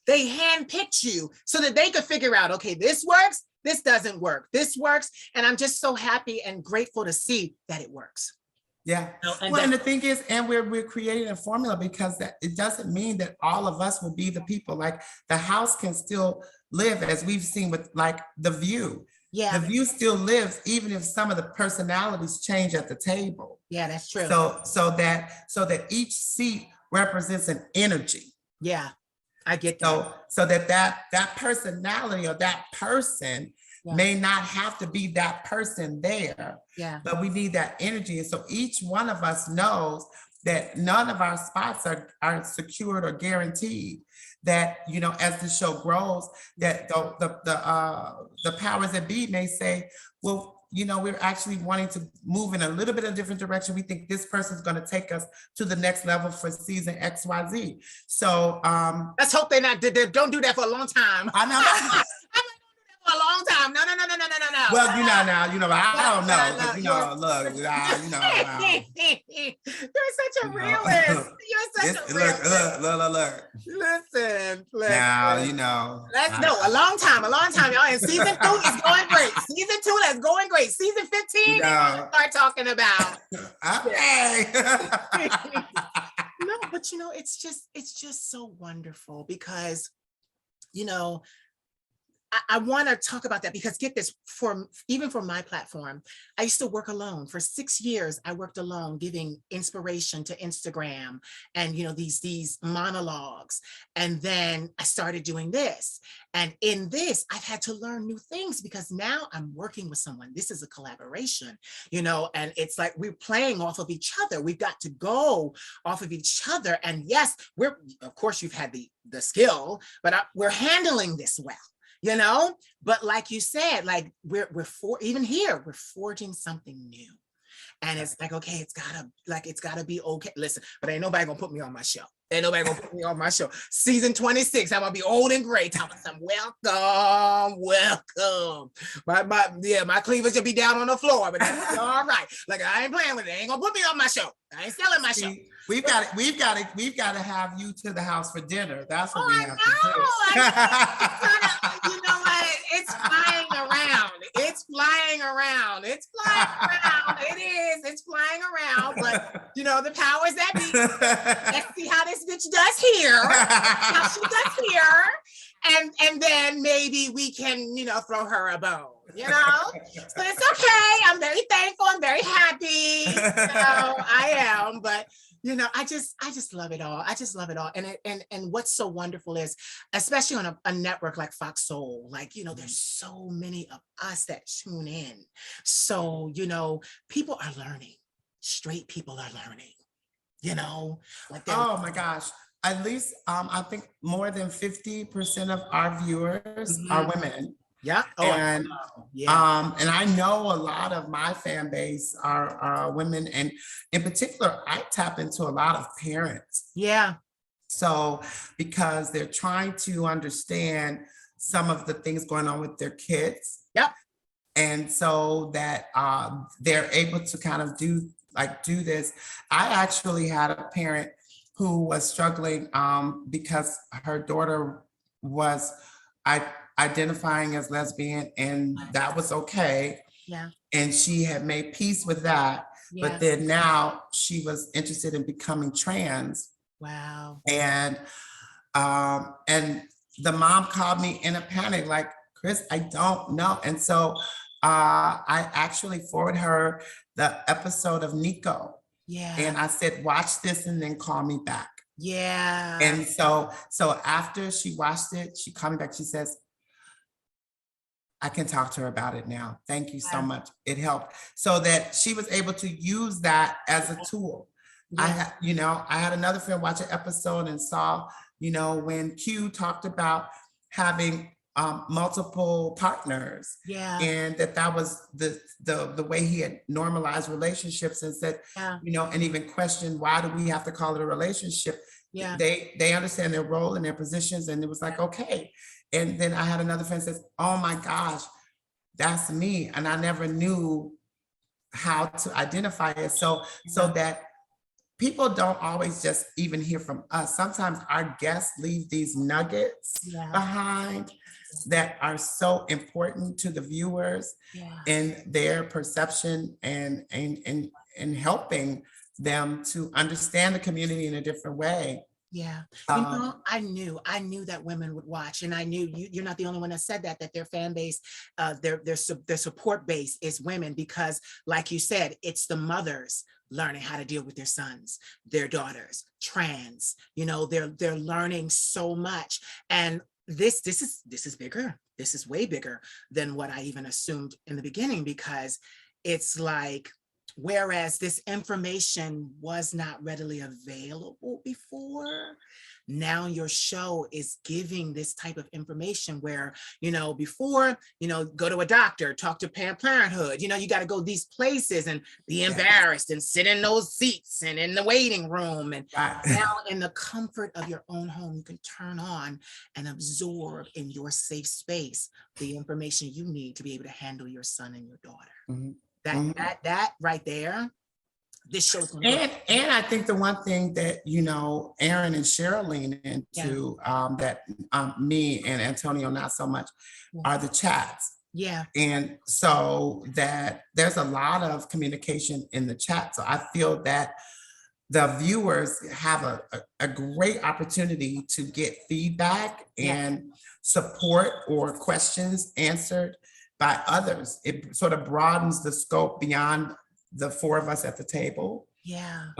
Speaker 1: they handpicked you so that they could figure out, okay, this works, this doesn't work, this works. And I'm just so happy and grateful to see that it works.
Speaker 3: Yeah.
Speaker 1: And
Speaker 3: Well, and the thing is, and we're creating a formula because that it doesn't mean that all of us will be the people. Like the house can still live, as we've seen with like The View.
Speaker 1: yeah,
Speaker 3: The View still lives, even if some of the personalities change at the table.
Speaker 1: yeah, that's true.
Speaker 3: So that each seat represents an energy.
Speaker 1: Yeah, I get that.
Speaker 3: So that personality or that person may not have to be that person there,
Speaker 1: Yeah,
Speaker 3: but we need that energy. And so each one of us knows that none of our spots are secured or guaranteed. That, you know, as the show grows, that the powers that be may say, well, you know, we're actually wanting to move in a little bit of a different direction. We think this person's going to take us to the next level for season XYZ. So
Speaker 1: let's hope they don't do that for a long time.
Speaker 3: I know.
Speaker 1: For a long time. No.
Speaker 3: Well, I don't know. But, look,
Speaker 1: You're such a realist. You're such a realist.
Speaker 3: Look.
Speaker 1: Listen.
Speaker 3: Now,
Speaker 1: Let's know a long time, y'all. And season 2 is going great. Season 2 is going great. Season 15, start talking about.
Speaker 3: Okay.
Speaker 1: No, but it's just so wonderful because, I want to talk about that because get this, even for my platform, I used to work alone. For 6 years, I worked alone, giving inspiration to Instagram and, these monologues. And then I started doing this. And in this, I've had to learn new things because now I'm working with someone. This is a collaboration, and it's like we're playing off of each other. We've got to go off of each other. And yes, of course, you've had the skill, but we're handling this well. But like you said, like we're forging something new. And it's like, okay, it's gotta be okay. Listen, but ain't nobody gonna put me on my show. Ain't nobody gonna put me on my show. Season 26, I'm gonna be old and gray talking some welcome. My cleavage will be down on the floor, but that's all right. Like I ain't playing with it. They ain't gonna put me on my show. I ain't selling my show.
Speaker 3: We've got to have you to the house for dinner. That's what we have to
Speaker 1: do. You know what? It's flying around. It is. It's flying around. But the powers that be. Let's see how this bitch does here. How she does here. And then maybe we can, throw her a bone. So it's okay. I'm very thankful. I'm very happy. I am. But I just love it all. I just love it all. And what's so wonderful is, especially on a network like Fox Soul, there's so many of us that tune in. So, people are learning. Straight people are learning,
Speaker 3: oh my gosh. At least I think more than 50% of our viewers are women.
Speaker 1: Yeah.
Speaker 3: And I know a lot of my fan base are women, and in particular, I tap into a lot of parents.
Speaker 1: Yeah.
Speaker 3: So because they're trying to understand some of the things going on with their kids.
Speaker 1: Yep.
Speaker 3: And so that they're able to kind of do this. I actually had a parent who was struggling because her daughter was identifying as lesbian, and that was okay.
Speaker 1: Yeah.
Speaker 3: And she had made peace with that. Yes. But then now she was interested in becoming trans.
Speaker 1: Wow.
Speaker 3: And the mom called me in a panic, like, Chris, I don't know. And so I actually forwarded her the episode of Nico.
Speaker 1: Yeah.
Speaker 3: And I said, watch this and then call me back.
Speaker 1: Yeah.
Speaker 3: And so after she watched it, she called me back. She says, I can talk to her about it now. Thank you so much. It helped. So that she was able to use that as a tool. Yeah. I had another friend watch an episode and saw, when Q talked about having multiple partners.
Speaker 1: Yeah.
Speaker 3: And that was the way he had normalized relationships, and said, and even questioned, why do we have to call it a relationship? Yeah. They understand their role and their positions. And it was like, okay. And then I had another friend says, oh my gosh, that's me. And I never knew how to identify it. So that people don't always just even hear from us. Sometimes our guests leave these nuggets behind that are so important to the viewers and their perception and helping them to understand the community in a different way.
Speaker 1: Yeah.
Speaker 3: Um,
Speaker 1: I knew that women would watch, and I knew you're not the only one that said that their fan base, their support base is women, because like you said, it's the mothers learning how to deal with their sons, their daughters, trans, they're learning so much. And this is bigger. This is way bigger than what I even assumed in the beginning, because it's like, whereas this information was not readily available before, now your show is giving this type of information where, before, go to a doctor, talk to Planned Parenthood, you got to go these places and be embarrassed and sit in those seats and in the waiting room. And now in the comfort of your own home, you can turn on and absorb in your safe space the information you need to be able to handle your son and your daughter.
Speaker 3: Mhm.
Speaker 1: That right there, this show's gonna
Speaker 3: and I think the one thing that Aaron and Cheryl lean into, that me and Antonio not so much, are the chats.
Speaker 1: Yeah.
Speaker 3: And so that there's a lot of communication in the chat. So I feel that the viewers have a great opportunity to get feedback and support or questions answered by others. It sort of broadens the scope beyond the four of us at the table.
Speaker 1: Yeah.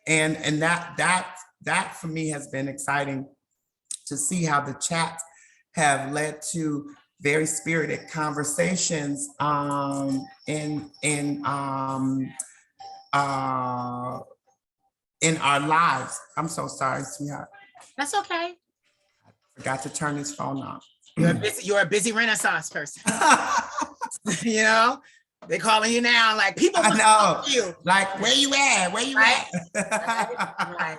Speaker 3: And that for me has been exciting to see how the chats have led to very spirited conversations in our lives. I'm so sorry, sweetheart.
Speaker 1: That's okay.
Speaker 3: Forgot to turn this phone off.
Speaker 1: You're a busy Renaissance person. They calling you now, like people.
Speaker 3: I know. You. Like, where you at? Where you at?
Speaker 1: Right.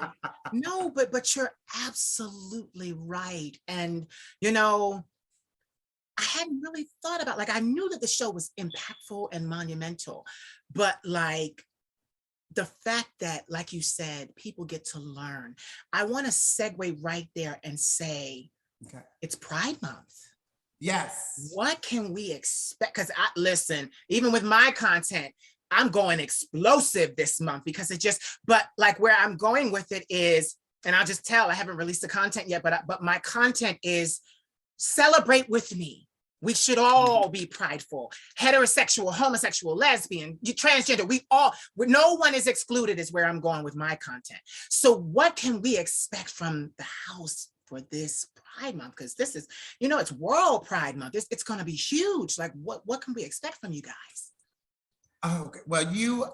Speaker 1: No, but you're absolutely right. And I hadn't really thought about, I knew that the show was impactful and monumental, but the fact that, like you said, people get to learn. I want to segue right there and say, it's Pride Month.
Speaker 3: Yes.
Speaker 1: What can we expect? Because listen, even with my content, I'm going explosive this month, because but where I'm going with it is, and I'll just tell, I haven't released the content yet, but my content is celebrate with me. We should all be prideful. Heterosexual, homosexual, lesbian, transgender, no one is excluded is where I'm going with my content. So what can we expect from the house for this Pride Month? Because this is, it's World Pride Month. It's going to be huge. What can we expect from you guys?
Speaker 3: Okay. Well, you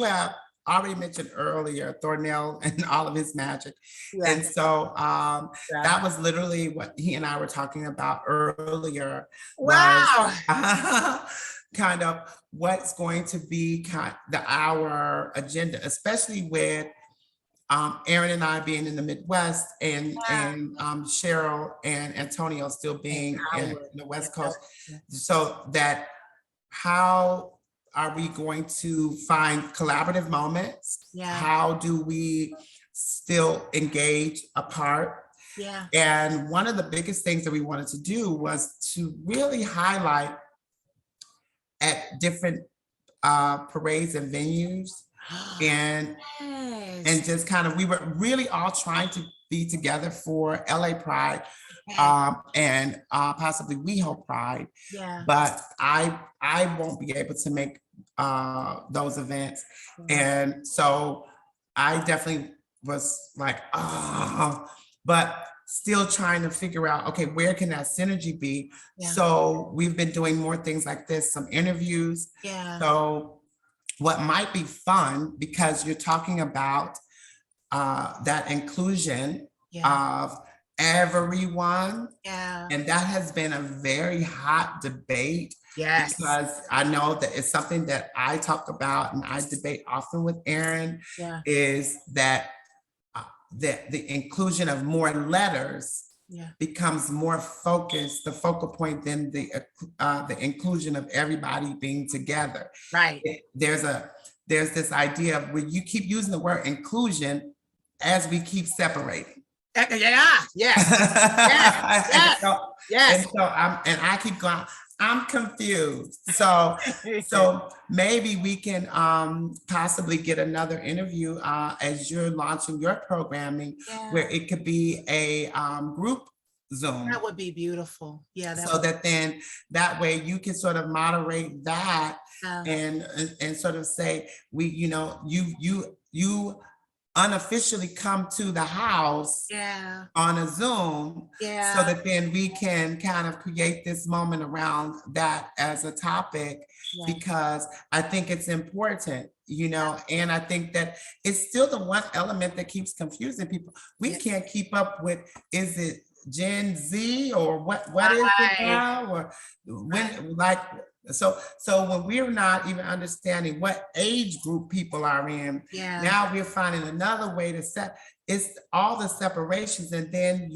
Speaker 3: have already mentioned earlier Thornell and all of his magic. Yeah. And so that was literally what he and I were talking about earlier.
Speaker 1: Wow.
Speaker 3: Kind of what's going to be our agenda, especially with Aaron and I being in the Midwest, and Cheryl and Antonio still being in the West Coast. So that how are we going to find collaborative moments? Yeah. How do we still engage apart?
Speaker 1: Yeah.
Speaker 3: And one of the biggest things that we wanted to do was to really highlight at different parades and venues, and just kind of, we were really all trying to be together for LA Pride, and possibly WeHo Pride.
Speaker 1: Yeah.
Speaker 3: But I won't be able to make those events. And so I definitely was like, but still trying to figure out, okay, where can that synergy be? Yeah. So we've been doing more things like this, some interviews.
Speaker 1: Yeah.
Speaker 3: So what might be fun, because you're talking about that inclusion of everyone.
Speaker 1: Yeah.
Speaker 3: And that has been a very hot debate.
Speaker 1: Yes.
Speaker 3: Because I know that it's something that I talk about and I debate often with Aaron, is that the inclusion of more letters becomes more focused, the focal point, than the inclusion of everybody being together.
Speaker 1: Right.
Speaker 3: There's this idea of when you keep using the word inclusion as we keep separating.
Speaker 1: Yeah. Yes. Yes.
Speaker 3: And so I keep going. I'm confused. So maybe we can possibly get another interview as you're launching your programming, where it could be a group Zoom.
Speaker 1: That would be beautiful. Yeah.
Speaker 3: So that then that way you can sort of moderate that and sort of say, you unofficially come to the house on a Zoom, so that then we can kind of create this moment around that as a topic, because I think it's important, and I think that it's still the one element that keeps confusing people. We can't keep up with, is it Gen Z or what is it now, or when, like, so when we're not even understanding what age group people are in, now we're finding another way to set, it's all the separations. And then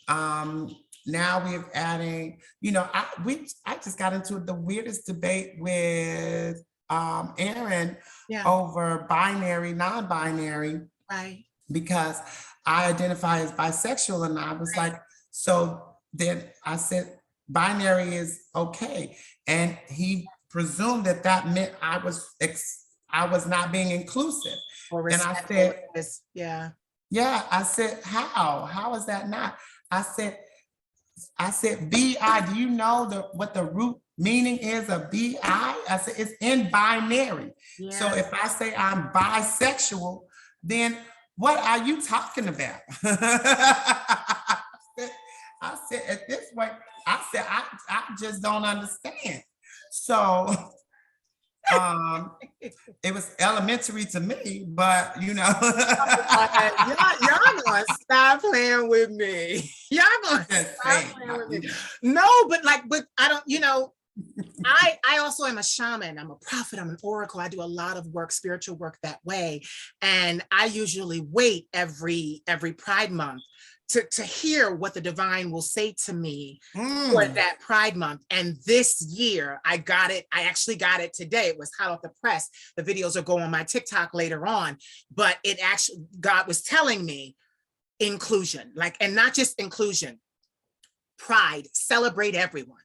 Speaker 3: now we're adding, I just got into the weirdest debate with Aaron over binary, non-binary, because I identify as bisexual, and I was like, so then I said binary is okay, and he presumed that meant I was not being inclusive. And I said, I said, how is that not? I said BI, do you know what the root meaning is of BI? I said it's in binary. So if I say I'm bisexual, then what are you talking about? I said, at this point, I just don't understand. So it was elementary to me, but y'all
Speaker 1: gonna stop playing with me. Y'all gonna stop playing with me. No, but I don't, I also am a shaman. I'm a prophet. I'm an oracle. I do a lot of work, spiritual work that way. And I usually wait every Pride Month to hear what the divine will say to me for that Pride Month. And this year I got it. I actually got it today. It was hot off the press. The videos will go on my TikTok later on, but God was telling me inclusion, and not just inclusion, pride, celebrate everyone.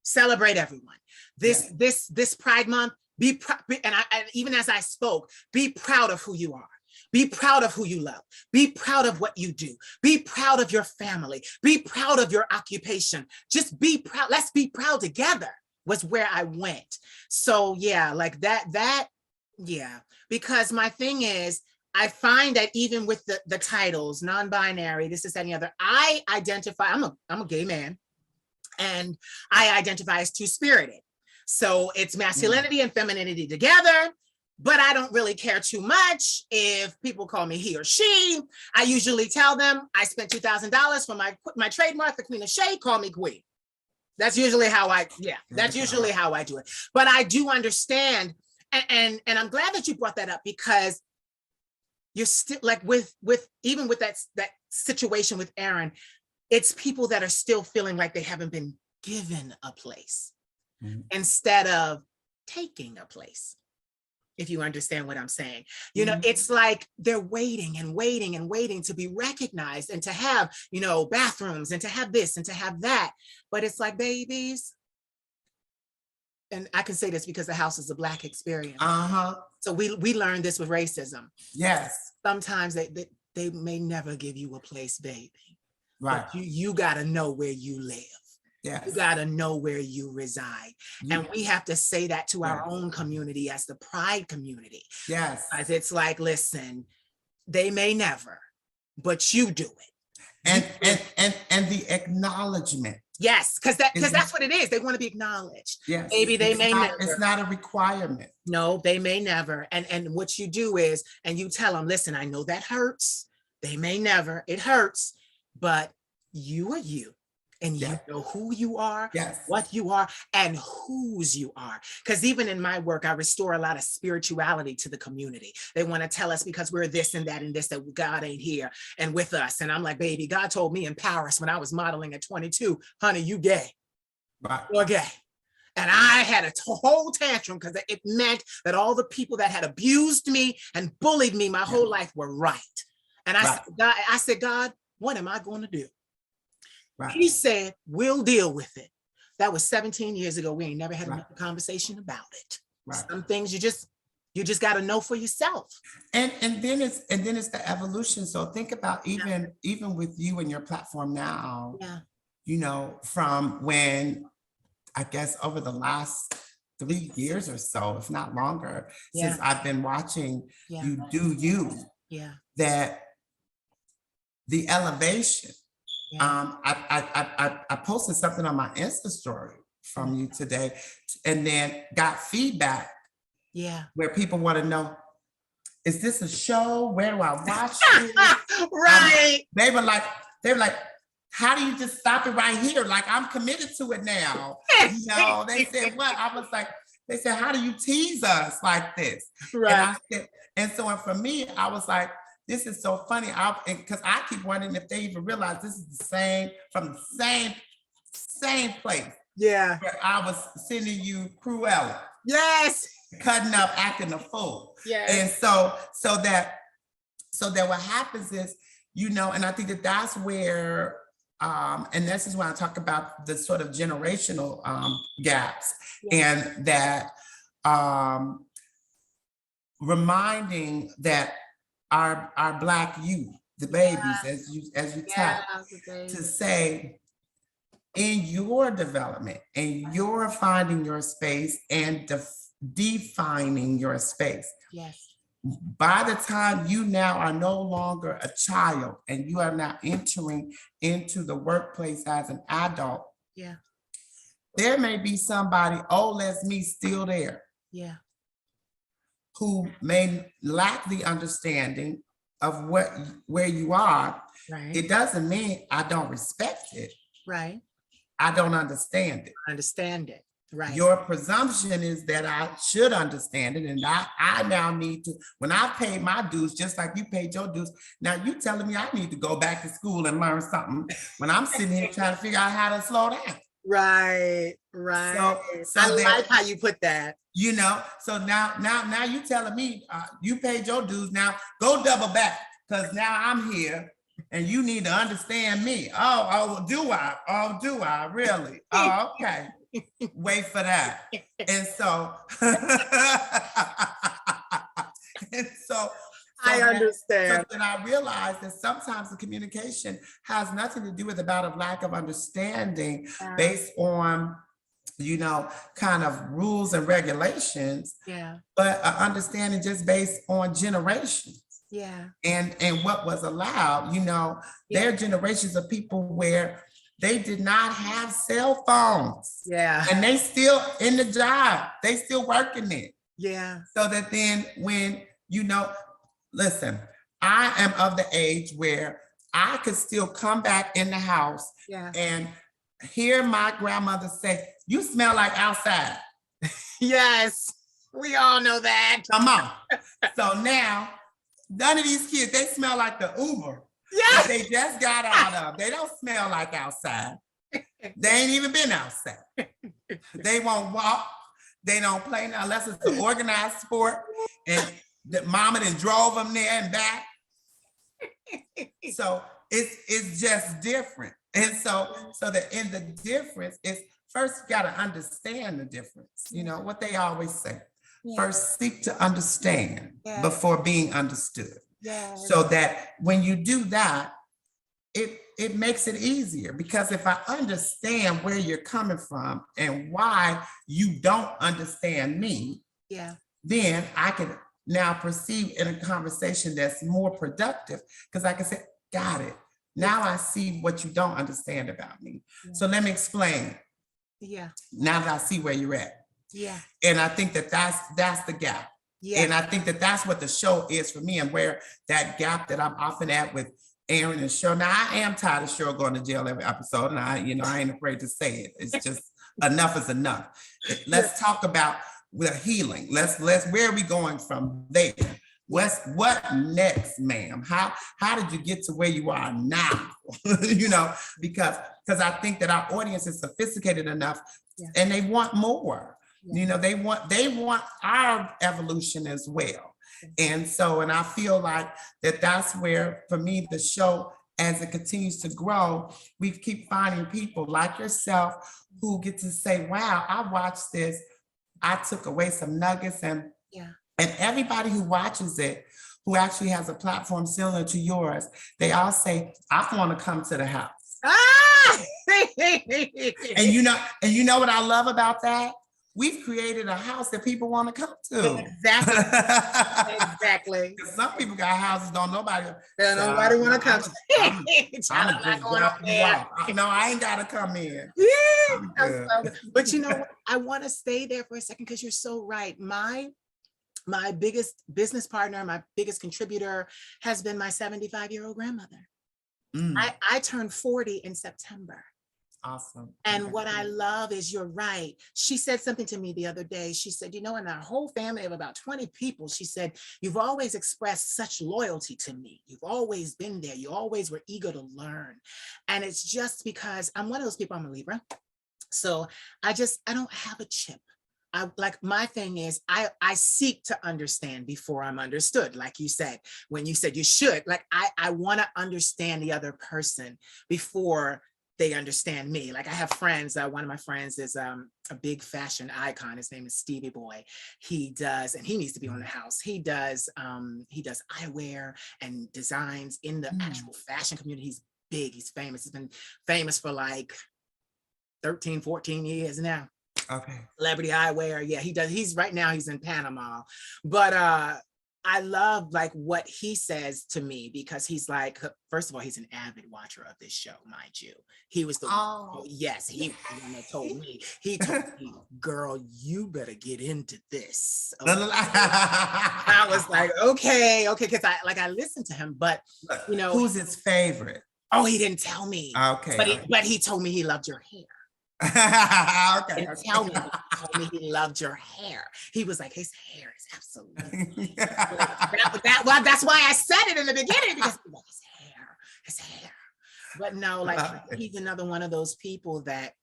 Speaker 1: Celebrate everyone. This Pride Month, be proud, and even as I spoke, be proud of who you are. Be proud of who you love. Be proud of what you do. Be proud of your family. Be proud of your occupation. Just be proud. Let's be proud together was where I went. So because my thing is, I find that even with the titles, non-binary, this, that, and the other, I identify, I'm a gay man, and I identify as two-spirited. So it's masculinity and femininity together, but I don't really care too much if people call me he or she. I usually tell them I spent $2,000 for my trademark, the Queen of Shade, call me Queen. That's usually how that's usually how I do it. But I do understand, and I'm glad that you brought that up, because you're still with even with that situation with Aaron, it's people that are still feeling like they haven't been given a place instead of taking a place. If you understand what I'm saying, it's like they're waiting and waiting and waiting to be recognized and to have, bathrooms and to have this and to have that. But it's like, babies, and I can say this because the house is a Black experience. So we learned this with racism.
Speaker 3: Yes.
Speaker 1: Sometimes they may never give you a place, baby.
Speaker 3: Right.
Speaker 1: But you got to know where you live.
Speaker 3: Yes.
Speaker 1: You got to know where you reside. And we have to say that to our own community as the Pride community.
Speaker 3: Yes.
Speaker 1: As it's like, listen, they may never, but you do it.
Speaker 3: And the acknowledgement.
Speaker 1: Yes, because that's what it is. They want to be acknowledged.
Speaker 3: Yes.
Speaker 1: Maybe they may never.
Speaker 3: It's not a requirement.
Speaker 1: No, they may never. And what you do is, and you tell them, listen, I know that hurts. They may never. It hurts, but you are you. And you know who you are, what you are, and whose you are. Because even in my work, I restore a lot of spirituality to the community. They want to tell us because we're this and that God ain't here and with us. And I'm like, baby, God told me in Paris when I was modeling at 22, honey, you gay.
Speaker 3: Right.
Speaker 1: You're gay. And I had a whole tantrum because it meant that all the people that had abused me and bullied me my whole life were right. And I said, God, what am I going to do? Right. He said, we'll deal with it. That was 17 years ago. We ain't never had
Speaker 3: Right.
Speaker 1: a conversation about it.
Speaker 3: Right.
Speaker 1: Some things you just got to know for yourself.
Speaker 3: And then it's the evolution. So think about even with you and your platform now,
Speaker 1: Yeah.
Speaker 3: you know, from when I guess over the last 3 years or so, if not longer, since I've been watching
Speaker 1: Yeah.
Speaker 3: you do you,
Speaker 1: Yeah.
Speaker 3: that the elevation.
Speaker 1: Yeah.
Speaker 3: I posted something on my Insta story from you today, and then got feedback
Speaker 1: Yeah.
Speaker 3: where people want to know, is this a show? Where do I watch it?
Speaker 1: Right.
Speaker 3: They were like, how do you just stop it right here? Like, I'm committed to it now. You know, they said, what? I was like, they said, how do you tease us like this?
Speaker 1: Right.
Speaker 3: And I said, and so for me, I was like, this is so funny. Because I keep wondering if they even realize this is the same, from the same place
Speaker 1: Yeah.
Speaker 3: where I was sending you Cruella,
Speaker 1: Yes.
Speaker 3: cutting up, acting a fool.
Speaker 1: Yes.
Speaker 3: And so that what happens is, you know, and I think that that's where, and this is when I talk about the sort of generational gaps, and that reminding that our Black youth, the babies, as you tap, to say, in your development and you're finding your space and defining your space.
Speaker 1: Yes.
Speaker 3: By the time you now are no longer a child and you are now entering into the workplace as an adult,
Speaker 1: Yeah.
Speaker 3: there may be somebody old as me still there.
Speaker 1: Yeah.
Speaker 3: Who may lack the understanding of where you are.
Speaker 1: Right.
Speaker 3: It doesn't mean I don't respect it.
Speaker 1: Right.
Speaker 3: I don't understand it.
Speaker 1: Understand it. Right.
Speaker 3: Your presumption is that I should understand it. And I now need to, when I paid my dues, just like you paid your dues, now you telling me I need to go back to school and learn something when I'm sitting here trying to figure out how to slow down.
Speaker 1: Right.
Speaker 3: So
Speaker 1: I like how you put that.
Speaker 3: You know, so now you telling me you paid your dues, now go double back, because now I'm here and you need to understand me. Oh, do I really? Oh, okay. Wait for that. And so,
Speaker 1: I understand.
Speaker 3: So then I realized that sometimes the communication has nothing to do with about a lack of understanding based on, you know, kind of rules and regulations, but understanding just based on generations. And what was allowed, you know, there are generations of people where they did not have cell phones. And they still in the job, they still working it. So that then when, you know, listen, I am of the age where I could still come back in the house and hear my grandmother say, you smell like outside.
Speaker 1: Yes, we all know that.
Speaker 3: Come on. So now, none of these kids, they smell like the Uber that they just got out of. They don't smell like outside. They ain't even been outside. They won't walk. They don't play now unless it's an organized sport. And the mama then drove them there and back. So it's just different. And so the difference is, first you got to understand the difference. You know what they always say. First, seek to understand before being understood. So that when you do that, it makes it easier, because if I understand where you're coming from and why you don't understand me, then I can now proceed in a conversation that's more productive, because I can say, got it. Now I see what you don't understand about me. So let me explain. Now that I see where you're at. And I think that that's the gap. And I think that that's what the show is for me, and where that gap that I'm often at with Aaron and Cheryl. Now I am tired of Cheryl going to jail every episode, and I ain't afraid to say it. It's just enough is enough. Let's talk about the healing. Let's where are we going from there? What next, ma'am? How did you get to where you are now? You know, because I think that our audience is sophisticated enough, and they want more. You know, they want our evolution as well. And so, and I feel like that's where, for me, the show as it continues to grow, we keep finding people like yourself who get to say, wow, I watched this. I took away some nuggets, and everybody who watches it, who actually has a platform similar to yours, they all say, I want to come to the house.
Speaker 1: Ah!
Speaker 3: And you know what I love about that? We've created a house that people want to come to.
Speaker 1: Exactly. Exactly.
Speaker 3: Because some people got houses don't nobody.
Speaker 1: Nobody want to come.
Speaker 3: No, I ain't gotta come in.
Speaker 1: Yeah. But you know what? I want to stay there for a second because you're so right. My biggest business partner, my biggest contributor has been my 75-year-old grandmother. I turned 40 in September.
Speaker 3: Awesome.
Speaker 1: And what I love is, you're right. She said something to me the other day. She said, in our whole family of about 20 people, she said, you've always expressed such loyalty to me. You've always been there. You always were eager to learn. And it's just because I'm one of those people, I'm a Libra. So I don't have a chip. My thing is, I seek to understand before I'm understood. Like you said, when you said you should, I want to understand the other person before they understand me. Like I have friends, one of my friends is a big fashion icon. His name is Stevie Boy. He does, and he needs to be on the house. He does eyewear and designs in the actual fashion community. He's big, he's famous. He's been famous for like 13, 14 years now.
Speaker 3: Okay.
Speaker 1: Celebrity eyewear. Yeah, he does. He's in Panama. But I love what he says to me, because he's like, first of all, he's an avid watcher of this show, mind you. He was the yes, he was the one that told me. He told me, girl, you better get into this. Okay. I was like, okay, because I listened to him, but
Speaker 3: who's his favorite?
Speaker 1: Oh, he didn't tell me.
Speaker 3: Okay.
Speaker 1: But he told me he loved your hair.
Speaker 3: Okay.
Speaker 1: And tell me, he told me he loved your hair. He was like, his hair is absolutely. That's why I said it in the beginning, because his hair. But no, he's another one of those people that,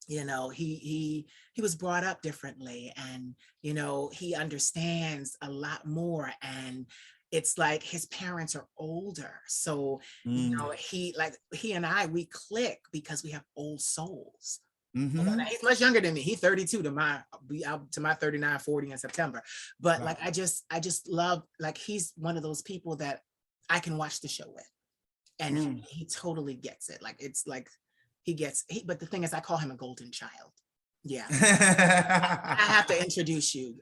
Speaker 1: he was brought up differently, and he understands a lot more, and it's like his parents are older. So, he and I, we click because we have old souls. Mm-hmm. He's much younger than me. He's 32 to my 39, 40 in September. But wow. I just love, he's one of those people that I can watch the show with. And he totally gets it. But the thing is, I call him a golden child. Yeah. I have to introduce you.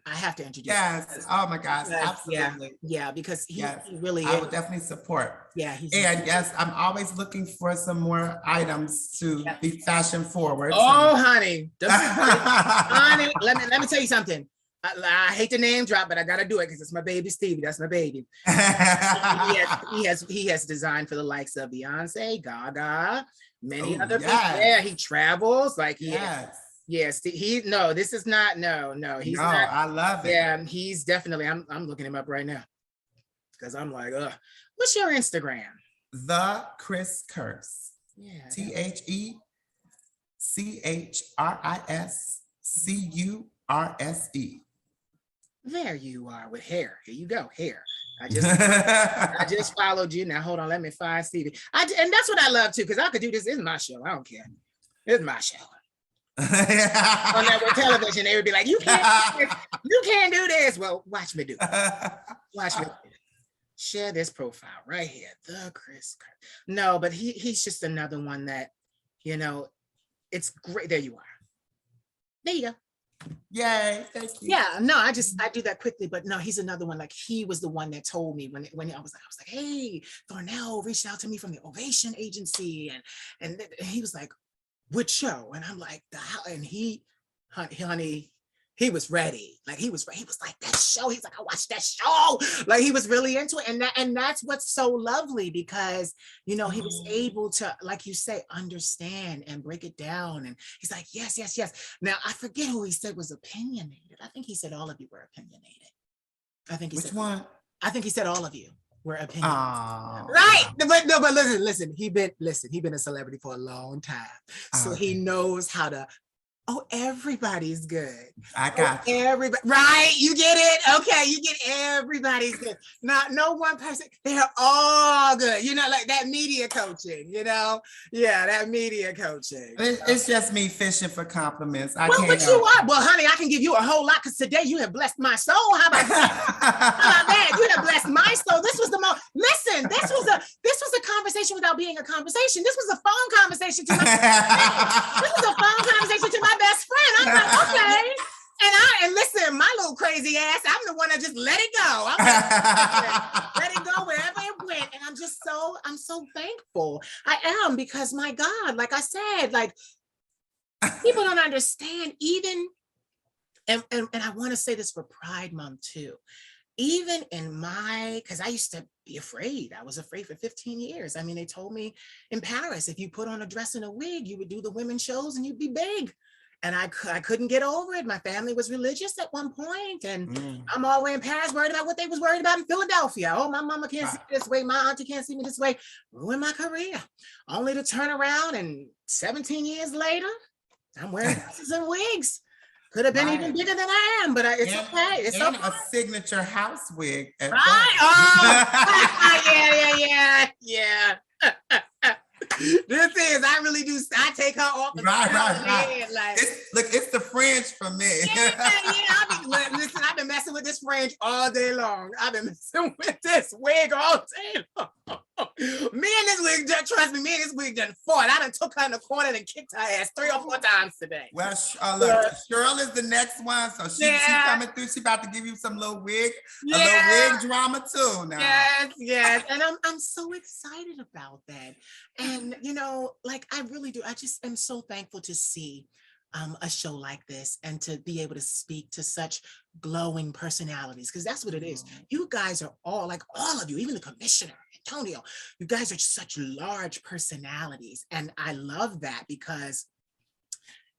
Speaker 3: Yes. Oh my gosh. Absolutely.
Speaker 1: Yeah, because he really
Speaker 3: I would definitely support.
Speaker 1: Yeah.
Speaker 3: And yes, I'm always looking for some more items to be fashion forward.
Speaker 1: Oh, honey. Honey, let me tell you something. I hate the name drop, but I gotta do it because it's my baby Stevie. That's my baby. He has designed for the likes of Beyonce, Gaga, many other people. Yeah, he travels Yes, this is not, he's not.
Speaker 3: I love it.
Speaker 1: Yeah, he's definitely, I'm looking him up right now because I'm like, what's your Instagram?
Speaker 3: The Chris Curse.
Speaker 1: Yeah.
Speaker 3: TheChrisCurse.
Speaker 1: There you are with hair. Here you go, hair. I just followed you. Now hold on, let me find Stevie. And that's what I love too, because I could do this. It's my show. I don't care. It's my show. On network television, they would be like, you can't do this. Well, watch me do it. Watch me do it. Share this profile right here, the Chris. No, but he's just another one that, it's great. There you are. There you go.
Speaker 3: Yay, thank you.
Speaker 1: Yeah, no, I do that quickly, but no, he's another one. He was the one that told me when I was like, hey, Thornell reached out to me from the Ovation Agency, and he was like, which show? And I'm like, and honey, he was ready. He was like, that show. He's like, I watched that show. He was really into it. And that's what's so lovely, because, he was able to, like you say, understand and break it down. And he's like, yes. Now, I forget who he said was opinionated. I think he said all of you were opinionated.
Speaker 3: Which one?
Speaker 1: I think he said all of you were opinionated.
Speaker 3: Oh.
Speaker 1: Right. But listen, he been a celebrity for a long time. So he knows how to Oh, everybody's good.
Speaker 3: I
Speaker 1: Oh,
Speaker 3: got you.
Speaker 1: everybody, right? You get it? Okay, you get everybody's good. Not no one person. They're all good. You know, like that media coaching. You know, yeah, that media coaching.
Speaker 3: It's just me fishing for compliments. I
Speaker 1: Well,
Speaker 3: can't
Speaker 1: but you
Speaker 3: help
Speaker 1: are. Well, honey, I can give you a whole lot because today you have blessed my soul. How about that? How about that? You have blessed my soul. This was the most. Listen, this was a conversation without being a conversation. This was a phone conversation to my. This was a phone conversation to my best friend. I'm like, okay. And listen, my little crazy ass, I'm the one that just let it go. I'm like, let it go wherever it went. And I'm so thankful. I am, because my God, like I said, like people don't understand even, and I want to say this for Pride Month too. Even in because I used to be afraid. I was afraid for 15 years. I mean, they told me in Paris, if you put on a dress and a wig, you would do the women's shows and you'd be big. And I couldn't get over it. My family was religious at one point, and I'm all the way in Paris worried about what they was worried about in Philadelphia. Oh, my mama can't see me this way. My auntie can't see me this way. Ruin my career. Only to turn around and 17 years later, I'm wearing dresses and wigs. Could have been even bigger than I am, but it's okay. It's okay.
Speaker 3: A signature house wig.
Speaker 1: Right? Oh, yeah. This is, I really do. I take her off.
Speaker 3: Right.
Speaker 1: Like,
Speaker 3: it's the fringe for me.
Speaker 1: Listen, I've been messing with this fringe all day long. I've been messing with this wig all day long. Me and this wig, trust me, and this wig done fought. I done took her in the corner and kicked her ass 3 or 4 times today.
Speaker 3: Well, look, Cheryl is the next one, so she's coming through. She about to give you some little wig, a little wig drama too. Now,
Speaker 1: yes, and I'm so excited about that. And you know, like I really do. I just am so thankful to see a show like this and to be able to speak to such glowing personalities, because that's what it is. You guys are all, like all of you, even the commissioner, Antonio, you guys are such large personalities. And I love that, because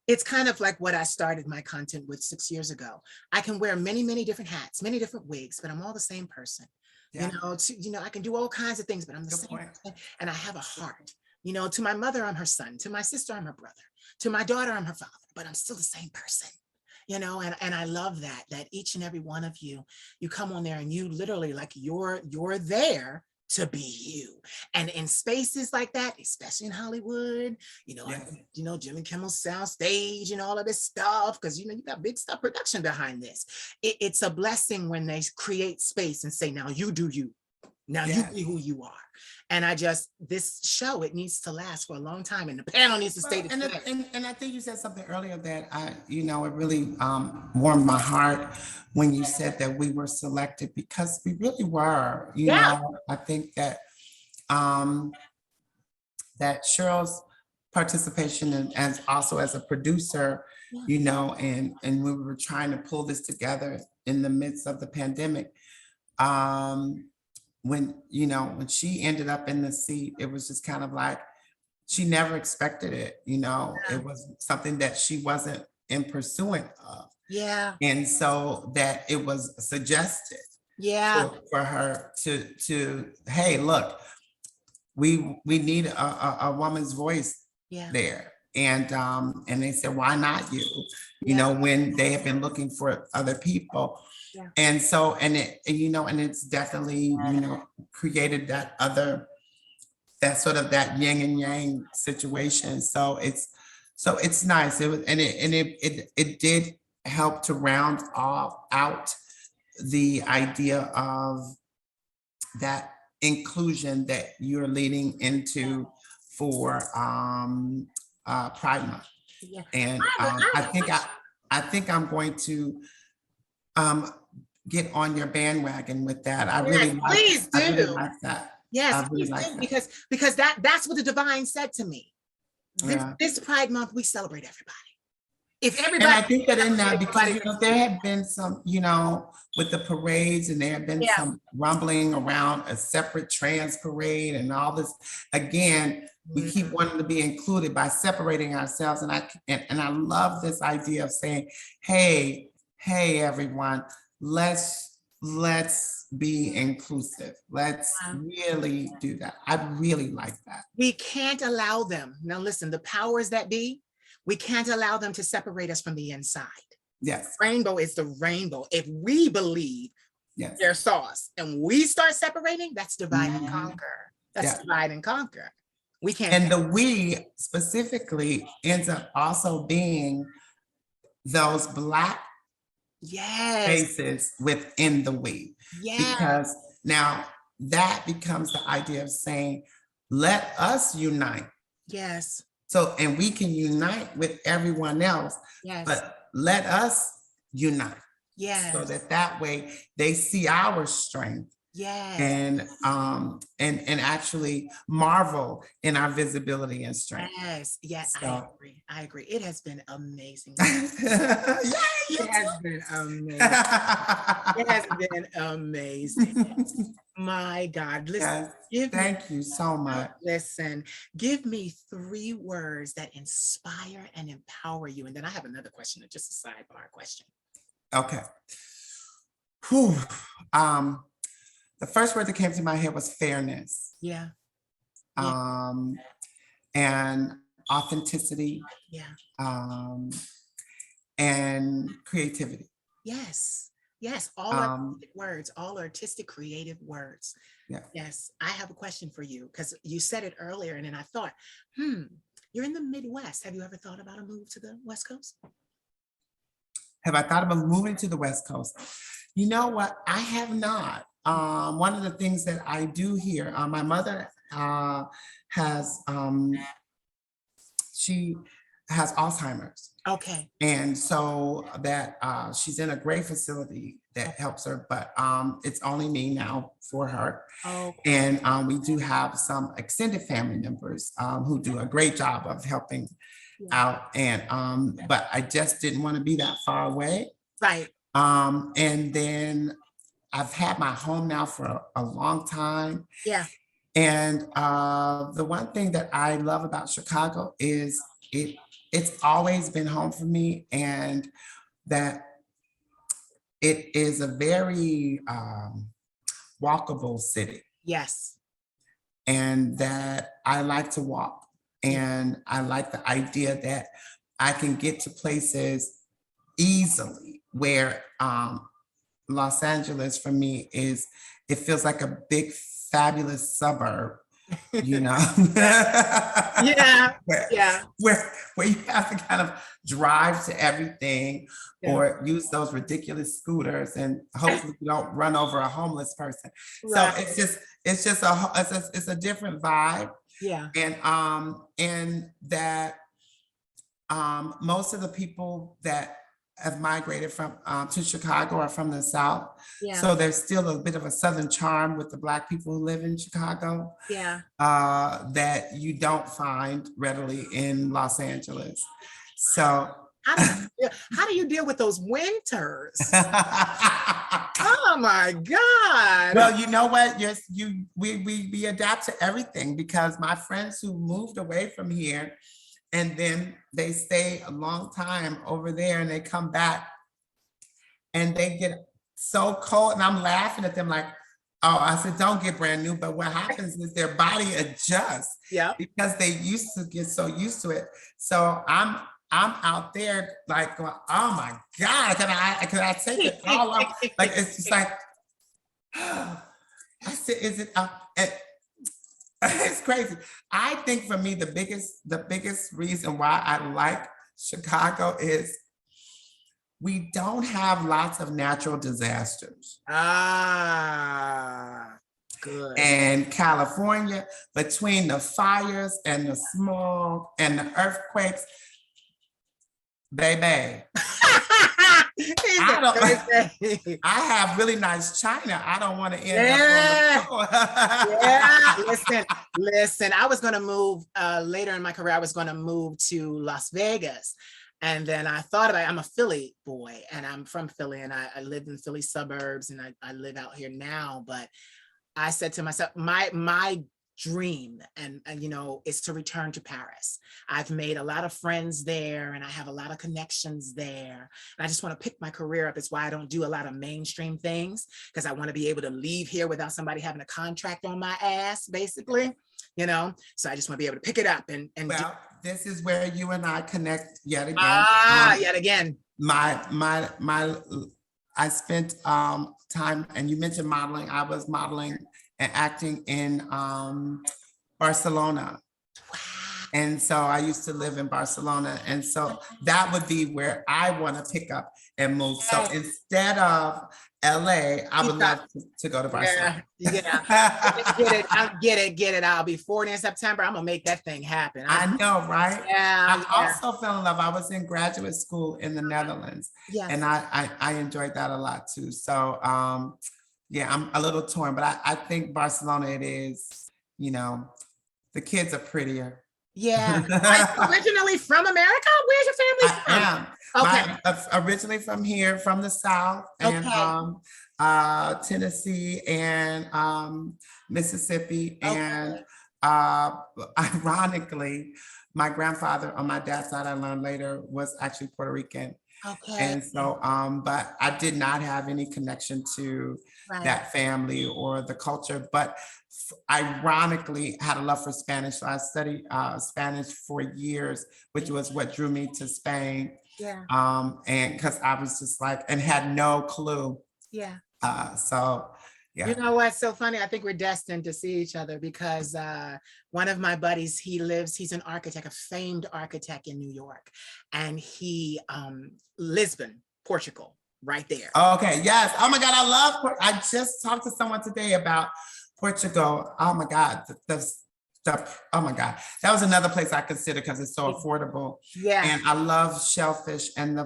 Speaker 1: it's kind of like what I started my content with 6 years ago. I can wear many, many different hats, many different wigs, but I'm all the same person. Yeah. You know, I can do all kinds of things, but I'm the same person, and I have a heart. You know, to my mother, I'm her son. To my sister, I'm her brother. To my daughter, I'm her father, but I'm still the same person. You know, and I love that each and every one of you, you come on there and you literally, like, you're there to be you. And in spaces like that, especially in Hollywood, you know, Jimmy Kimmel's sound stage and all of this stuff, because you know, you got big stuff production behind this. It's a blessing when they create space and say, now you do you. Now you be who you are. And this show, it needs to last for a long time, and the panel needs to stay the same.
Speaker 3: And I think you said something earlier that it really warmed my heart when you said that we were selected, because we really were. You know, I think that that Cheryl's participation as a producer, you know, and we were trying to pull this together in the midst of the pandemic. When she ended up in the seat, it was just kind of like, she never expected it. You know, it was something that she wasn't in pursuit of. Yeah. And so that it was suggested for her to, hey, look, we need a woman's voice there. And they said, why not you? You know, when they have been looking for other people. Yeah. And so, and it's definitely, created that sort of that yin and yang situation. So it's nice. It was, it did help to round out the idea of that inclusion that you're leading into for Pride Month. Yeah. And I think I'm going to get on your bandwagon with that. I really like that.
Speaker 1: Yes, please do, because that's what the divine said to me. This Pride Month, we celebrate everybody. If everybody,
Speaker 3: and I think that in that, because there have been some, with the parades, and there have been some rumbling around a separate trans parade and all this. Again, we keep wanting to be included by separating ourselves, and I love this idea of saying, hey everyone, let's be inclusive. Let's really do that. I really like that.
Speaker 1: We can't allow them. Now listen, the powers that be, We can't allow them to separate us from the inside.
Speaker 3: Yes.
Speaker 1: Rainbow is the rainbow. If we believe
Speaker 3: Yes.
Speaker 1: their sauce and we start separating, that's divide and
Speaker 3: Mhm.
Speaker 1: conquer. That's
Speaker 3: Yeah.
Speaker 1: divide and conquer. We can't.
Speaker 3: And the we specifically ends up also being those Black
Speaker 1: Yes.
Speaker 3: faces within the we.
Speaker 1: Yes.
Speaker 3: Because now that becomes the idea of saying, let us unite.
Speaker 1: Yes.
Speaker 3: So, and we can unite with everyone else,
Speaker 1: Yes.
Speaker 3: but let us unite.
Speaker 1: Yes.
Speaker 3: So that way they see our strength.
Speaker 1: Yes.
Speaker 3: And actually marvel in our visibility and strength.
Speaker 1: Yes. Yeah,
Speaker 3: So.
Speaker 1: I agree. It has been amazing.
Speaker 3: Yay,
Speaker 1: It has been amazing. It has been amazing. My God. Listen,
Speaker 3: Yes, thank you so much.
Speaker 1: Listen, give me 3 words that inspire and empower you. And then I have another question, just a sidebar question.
Speaker 3: Okay. Whew. The first word that came to my head was fairness.
Speaker 1: Yeah.
Speaker 3: And authenticity.
Speaker 1: Yeah.
Speaker 3: And creativity.
Speaker 1: Yes. Yes. All artistic words, all artistic, creative words.
Speaker 3: Yeah.
Speaker 1: Yes. I have a question for you because you said it earlier and then I thought, you're in the Midwest. Have you ever thought about a move to the West Coast?
Speaker 3: Have I thought about moving to the West Coast? You know what? I have not. One of the things that I do here, my mother she has Alzheimer's.
Speaker 1: Okay.
Speaker 3: And so that she's in a great facility that helps her, but it's only me now for her.
Speaker 1: Okay.
Speaker 3: And we do have some extended family members who do a great job of helping out. And but I just didn't want to be that far away.
Speaker 1: Right.
Speaker 3: And then I've had my home now for a long time.
Speaker 1: Yeah.
Speaker 3: And the one thing that I love about Chicago is it's always been home for me, and that it is a very walkable city.
Speaker 1: Yes.
Speaker 3: And that I like to walk, and I like the idea that I can get to places easily, where Los Angeles for me it feels like a big fabulous suburb, you know.
Speaker 1: Yeah.
Speaker 3: Where you have to kind of drive to everything, or use those ridiculous scooters, and hopefully you don't run over a homeless person. Right. So it's a different vibe.
Speaker 1: Yeah.
Speaker 3: And that most of the people that have migrated from to Chicago are from the South. Yeah. So there's still a bit of a Southern charm with the Black people who live in Chicago.
Speaker 1: Yeah.
Speaker 3: That you don't find readily in Los Angeles. So
Speaker 1: how do you deal with those winters? Oh my God.
Speaker 3: Well, you know what? Yes, we adapt to everything, because my friends who moved away from here, and then they stay a long time over there, and they come back and they get so cold, and I'm laughing at them like, oh, I said, don't get brand new. But what happens is their body adjusts, because they used to get so used to it. So I'm out there like going, oh my God, can I take it all off? Like, it's just like, I said, is it, it's crazy. I think for me, the biggest reason why I like Chicago is we don't have lots of natural disasters.
Speaker 1: Good.
Speaker 3: And California, between the fires and the smog and the earthquakes, baby. I have really nice china. I don't want to end up on the floor.
Speaker 1: Listen, I was going to move later in my career. I was going to move to Las Vegas. And then I thought about it. I'm a Philly boy, and I'm from Philly, and I lived in Philly suburbs, and I live out here now. But I said to myself, my dream and you know, is to return to Paris. I've made a lot of friends there, and I have a lot of connections there, and I just want to pick my career up. It's why I don't do a lot of mainstream things, because I want to be able to leave here without somebody having a contract on my ass, basically, you know. So I just want to be able to pick it up and
Speaker 3: well, this is where you and I connect yet again.
Speaker 1: Yet again.
Speaker 3: I spent time, and you mentioned modeling. I was modeling and acting in Barcelona. And so I used to live in Barcelona. And so that would be where I want to pick up and move. So instead of LA, I would love to go to Barcelona.
Speaker 1: Get it. I'll be 40 in September. I'm going to make that thing happen.
Speaker 3: I know, right?
Speaker 1: Yeah.
Speaker 3: I also fell in love. I was in graduate school in the Netherlands.
Speaker 1: Yes.
Speaker 3: And I enjoyed that a lot too. So yeah, I'm a little torn, but I think Barcelona, it is, you know, the kids are prettier.
Speaker 1: Yeah. Are you originally from America? Where's your family from?
Speaker 3: I am. Okay. Originally from here, from the South, and Tennessee and Mississippi. Okay. And ironically, my grandfather on my dad's side, I learned later, was actually Puerto Rican. Okay. And so, but I did not have any connection to that family or the culture, but ironically had a love for Spanish. So I studied Spanish for years, which was what drew me to Spain. Yeah. And because I was just like, and had no clue. Yeah. So yeah.
Speaker 1: You know what's so funny? I think we're destined to see each other because one of my buddies, he's an architect, a famed architect in New York. And he, Lisbon, Portugal, right there.
Speaker 3: Okay, yes. Oh my God, I just talked to someone today about Portugal. Oh my God, oh my God. That was another place I considered because it's so affordable. Yeah. And I love shellfish and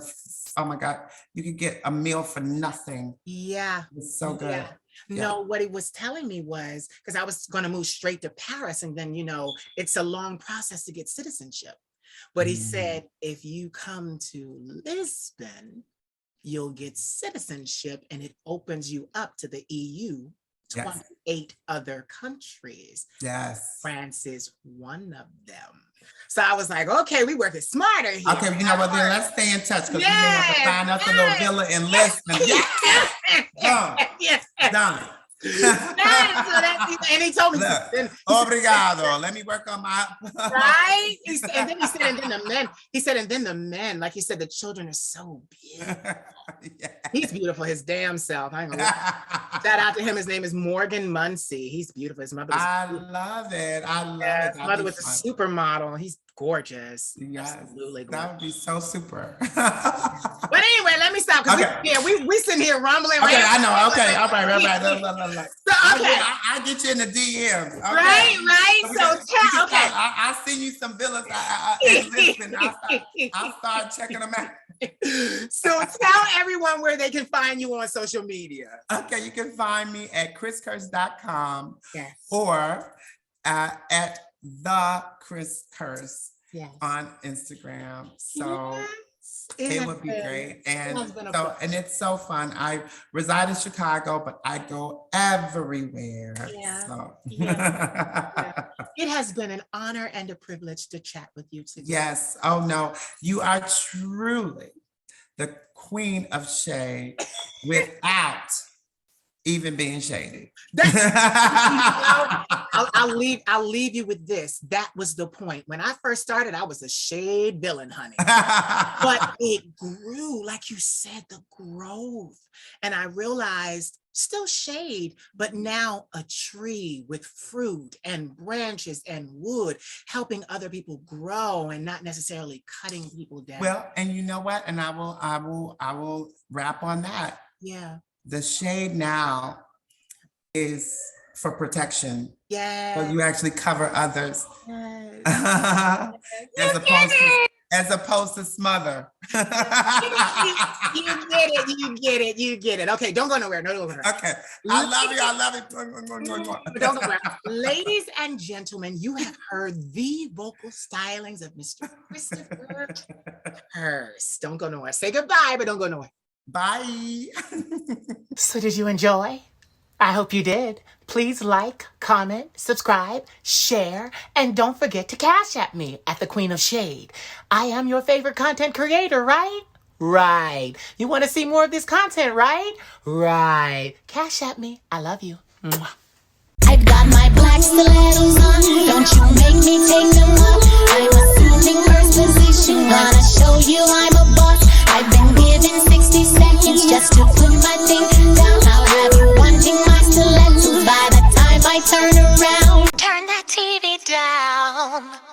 Speaker 3: oh my God, you could get a meal for nothing. Yeah. It's so good. Yeah.
Speaker 1: No, what he was telling me was, because I was going to move straight to Paris and then, you know, it's a long process to get citizenship. But he said, if you come to Lisbon, you'll get citizenship and it opens you up to the EU. 28 other countries.
Speaker 3: Yes.
Speaker 1: France is one of them. So I was like, okay, we working smarter here.
Speaker 3: Okay, you know what, then let's stay in touch because we have to find us a little villa in Lisbon. Yes. Done.
Speaker 1: And he told me,
Speaker 3: obrigado. Let me work on my
Speaker 1: right. And then the men, like he said, the children are so beautiful. Yeah. He's beautiful, his damn self. I ain't gonna lie. Shout out to him. His name is Morgan Muncie. He's beautiful. His mother.
Speaker 3: I love it. His
Speaker 1: mother was a supermodel. He's gorgeous.
Speaker 3: Yes,
Speaker 1: absolutely gorgeous.
Speaker 3: That would be so super.
Speaker 1: But anyway, let me stop because we sitting here rumbling.
Speaker 3: Okay, I know. Okay, all right. So okay, I'll get you in the DM. Okay?
Speaker 1: Right. So
Speaker 3: I'll send you some villas. I'll start checking them out.
Speaker 1: So tell everyone where they can find you on social media.
Speaker 3: Okay, you can find me at chriscurse.com or at the Chris Curse on Instagram. So it would be great. And so, and it's so fun. I reside in Chicago, but I go everywhere. Yeah. So.
Speaker 1: It has been an honor and a privilege to chat with you today.
Speaker 3: Yes. Oh no, you are truly the queen of shade without even being shady.
Speaker 1: I'll leave you with this. That was the point. When I first started, I was a shade villain, honey. But it grew, like you said, the growth. And I realized still shade, but now a tree with fruit and branches and wood, helping other people grow and not necessarily cutting people down.
Speaker 3: Well, and you know what? And I will wrap on that.
Speaker 1: Yeah.
Speaker 3: The shade now is for protection.
Speaker 1: Yeah.
Speaker 3: So you actually cover others.
Speaker 1: Yes.
Speaker 3: As opposed to smother.
Speaker 1: You get it. Okay, don't go nowhere. No, don't go nowhere.
Speaker 3: Okay. I love it.
Speaker 1: Don't go nowhere. Ladies and gentlemen, you have heard the vocal stylings of Mr. Christopher Hurst. Don't go nowhere. Say goodbye, but don't go nowhere.
Speaker 3: Bye.
Speaker 1: So did you enjoy? I hope you did. Please like, comment, subscribe, share, and don't forget to cash at me at the Queen of Shade. I am your favorite content creator, right? Right. You want to see more of this content, right? Right. Cash at me. I love you. Mwah.
Speaker 2: I've got my black stilettos on. Don't you make me take them off. I'm a holding first position. Wanna show you I'm a boss. I've been given 60 seconds just to put my thing down. I'll have you wanting my stilettos by the time I turn around. Turn that TV down.